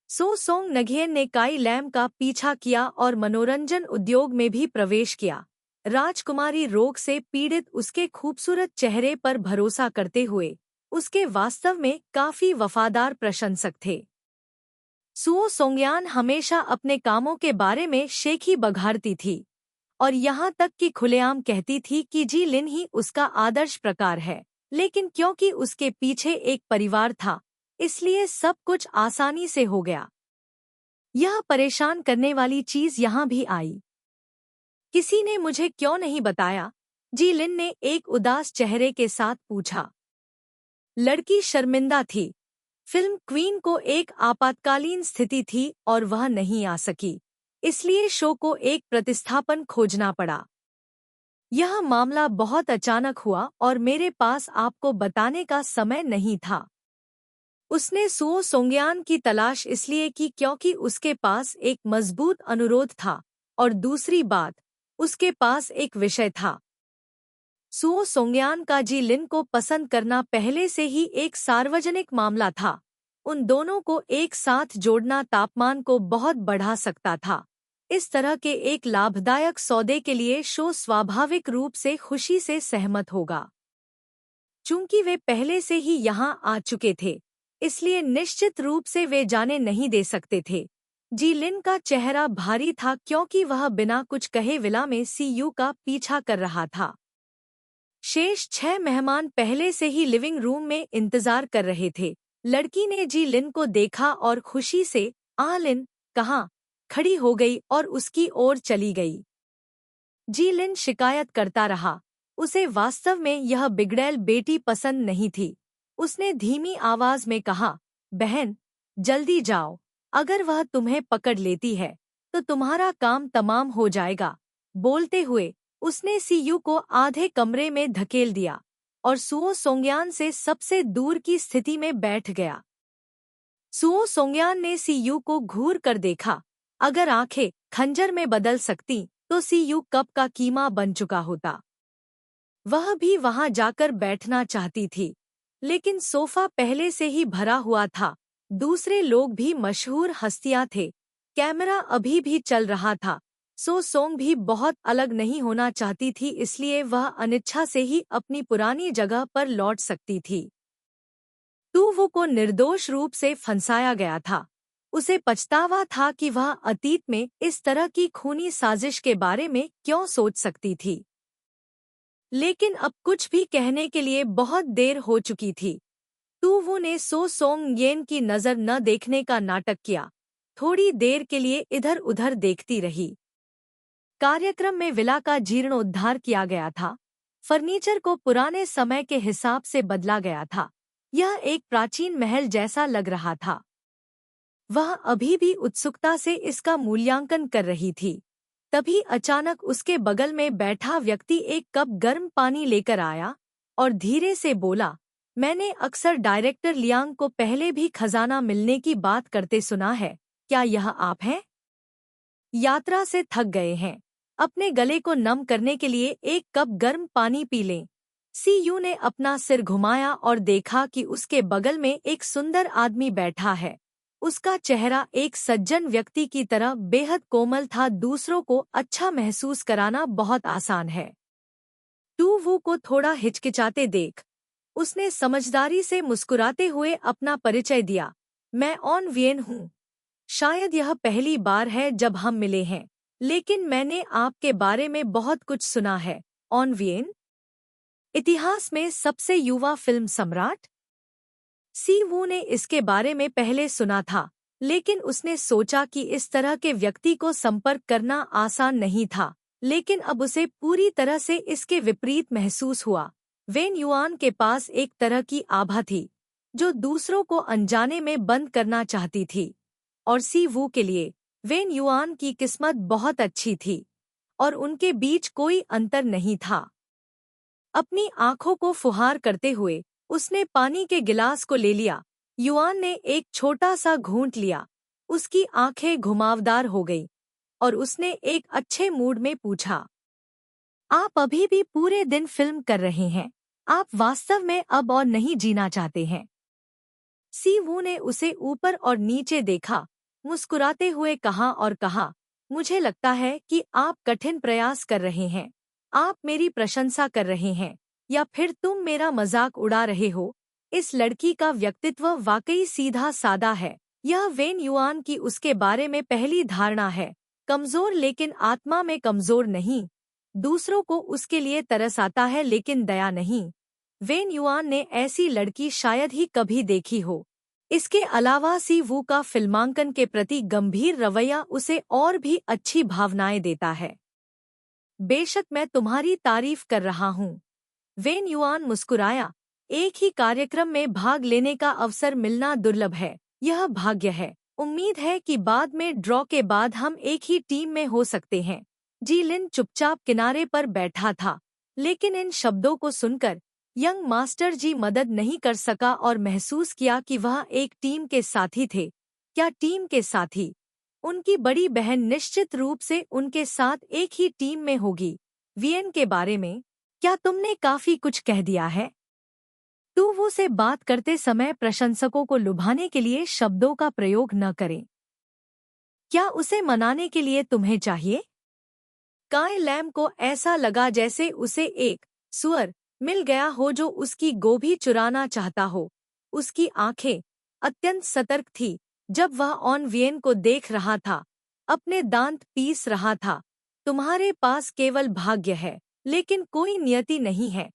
सो सोंग नघियन ने काई लैम का पीछा किया और मनोरंजन उद्योग में भी प्रवेश किया। राजकुमारी रोग से पीड़ित उसके खूबसूरत चेहरे पर भरोसा करते हुए उसके वास्तव में काफी वफादार प्रशंसक थे। सुओ सोंगयान हमेशा अपने कामों के बारे में शेखी बघारती थी और यहाँ तक कि खुलेआम कहती थी कि जी लिन ही उसका आदर्श प्रकार है। लेकिन क्योंकि उसके पीछे एक परिवार था, इसलिए सब कुछ आसानी से हो गया। यह परेशान करने वाली चीज यहाँ भी आई। किसी ने मुझे क्यों नहीं बताया? जी लिन ने एक उदास चेहरे के साथ पूछा। लड़की शर्मिंदा थी। फिल्म क्वीन को एक आपातकालीन स्थिति थी और वह नहीं आ सकी, इसलिए शो को एक प्रतिस्थापन खोजना पड़ा। यह मामला बहुत अचानक हुआ और मेरे पास आपको बताने का समय नहीं था। उसने सुओ सोंगयान की तलाश इसलिए की क्योंकि उसके पास एक मजबूत अनुरोध था और दूसरी बात, उसके पास एक विषय था। सुओ सोंगयान का जी लिन को पसंद करना पहले से ही एक सार्वजनिक मामला था। उन दोनों को एक साथ जोड़ना तापमान को बहुत बढ़ा सकता था। इस तरह के एक लाभदायक सौदे के लिए शो स्वाभाविक रूप से खुशी से सहमत होगा। चूंकि वे पहले से ही यहाँ आ चुके थे, इसलिए निश्चित रूप से वे जाने नहीं दे सकते थे। जी लिन का चेहरा भारी था क्योंकि वह बिना कुछ कहे विला में सीयू का पीछा कर रहा था। शेष 6 मेहमान पहले से ही लिविंग रूम में इंतजार कर रहे थे। लड़की ने जी लिन को देखा और खुशी से आ लिन कहा, खड़ी हो गई और उसकी ओर चली गई। जी लिन शिकायत करता रहा। उसे वास्तव में यह बिगड़ैल बेटी पसंद नहीं थी। उसने धीमी आवाज में कहा, बहन, जल्दी जाओ। अगर वह तुम्हें पकड़ लेती है, तो तुम्हारा काम तमाम हो जाएगा। बोलते हुए उसने सीयू को आधे कमरे में धकेल दिया और सुओ सोंगयान से सबसे दूर की स्थिति में बैठ गया। सुओ सोंगयान ने सीयू को घूर कर देखा। अगर आंखें खंजर में बदल सकती तो सीयू कप का कीमा बन चुका होता। वह भी वहां जाकर बैठना चाहती थी, लेकिन सोफा पहले से ही भरा हुआ था। दूसरे लोग भी मशहूर हस्तियां थे। कैमरा अभी भी चल रहा था। सो सोंग भी बहुत अलग नहीं होना चाहती थी, इसलिए वह अनिच्छा से ही अपनी पुरानी जगह पर लौट सकती थी। तू वो को निर्दोष रूप से फंसाया गया था। उसे पछतावा था कि वह अतीत में इस तरह की खूनी साजिश के बारे में क्यों सोच सकती थी। लेकिन अब कुछ भी कहने के लिए बहुत देर हो चुकी थी। तू वो ने सो सोंग येन की नज़र न देखने का नाटक किया। थोड़ी देर के लिए इधर उधर देखती रही। कार्यक्रम में विला का जीर्णोद्धार किया गया था। फर्नीचर को पुराने समय के हिसाब से बदला गया था। यह एक प्राचीन महल जैसा लग रहा था। वह अभी भी उत्सुकता से इसका मूल्यांकन कर रही थी। तभी अचानक उसके बगल में बैठा व्यक्ति एक कप गर्म पानी लेकर आया और धीरे से बोला, मैंने अक्सर डायरेक्टर लियांग को पहले भी खजाना मिलने की बात करते सुना है। क्या यह आप हैं? यात्रा से थक गए हैं, अपने गले को नम करने के लिए एक कप गर्म पानी पी लें। सीयू ने अपना सिर घुमाया और देखा कि उसके बगल में एक सुंदर आदमी बैठा है। उसका चेहरा एक सज्जन व्यक्ति की तरह बेहद कोमल था। दूसरों को अच्छा महसूस कराना बहुत आसान है। टू वू को थोड़ा हिचकिचाते देख उसने समझदारी से मुस्कुराते हुए अपना परिचय दिया, मैं ऑन वियन हूँ। शायद यह पहली बार है जब हम मिले हैं, लेकिन मैंने आपके बारे में बहुत कुछ सुना है। ऑन वियन, इतिहास में सबसे युवा फिल्म सम्राट। सी वू ने इसके बारे में पहले सुना था, लेकिन उसने सोचा कि इस तरह के व्यक्ति को संपर्क करना आसान नहीं था। लेकिन अब उसे पूरी तरह से इसके विपरीत महसूस हुआ। वेन युआन के पास एक तरह की आभा थी जो दूसरों को अनजाने में बंद करना चाहती थी, और सी वू के लिए वेन युआन की किस्मत बहुत अच्छी थी और उनके बीच कोई अंतर नहीं था। अपनी आंखों को फुहार करते हुए उसने पानी के गिलास को ले लिया। युआन ने एक छोटा सा घूंट लिया। उसकी आंखें घुमावदार हो गईं और उसने एक अच्छे मूड में पूछा, आप अभी भी पूरे दिन फिल्म कर रहे हैं? आप वास्तव में अब और नहीं जीना चाहते हैं? सी वू ने उसे ऊपर और नीचे देखा, मुस्कुराते हुए कहा, मुझे लगता है कि आप कठिन प्रयास कर रहे हैं। आप मेरी प्रशंसा कर रहे हैं या फिर तुम मेरा मजाक उड़ा रहे हो? इस लड़की का व्यक्तित्व वाकई सीधा सादा है। यह वेन युआन की उसके बारे में पहली धारणा है, कमजोर लेकिन आत्मा में कमजोर नहीं। दूसरों को उसके लिए तरस आता है लेकिन दया नहीं। वेन युआन ने ऐसी लड़की शायद ही कभी देखी हो। इसके अलावा सी वू का फिल्मांकन के प्रति गंभीर रवैया उसे और भी अच्छी भावनाएं देता है। बेशक मैं तुम्हारी तारीफ कर रहा हूँ। वेन युआन मुस्कुराया, एक ही कार्यक्रम में भाग लेने का अवसर मिलना दुर्लभ है। यह भाग्य है। उम्मीद है कि बाद में ड्रॉ के बाद हम एक ही टीम में हो सकते हैं। जी लिन चुपचाप किनारे पर बैठा था, लेकिन इन शब्दों को सुनकर यंग मास्टर जी मदद नहीं कर सका और महसूस किया कि वह एक टीम के साथी थे। क्या टीम के साथी? उनकी बड़ी बहन निश्चित रूप से उनके साथ एक ही टीम में होगी। वियन के बारे में क्या तुमने काफी कुछ कह दिया है? तू वो से बात करते समय प्रशंसकों को लुभाने के लिए शब्दों का प्रयोग न करें। क्या उसे मनाने के लिए तुम्हें चाहिए? काय लैम को ऐसा लगा जैसे उसे एक सुअर मिल गया हो जो उसकी गोभी चुराना चाहता हो। उसकी आंखें अत्यंत सतर्क थी जब वह ऑन वियन को देख रहा था, अपने दांत पीस रहा था। तुम्हारे पास केवल भाग्य है, लेकिन कोई नियति नहीं है।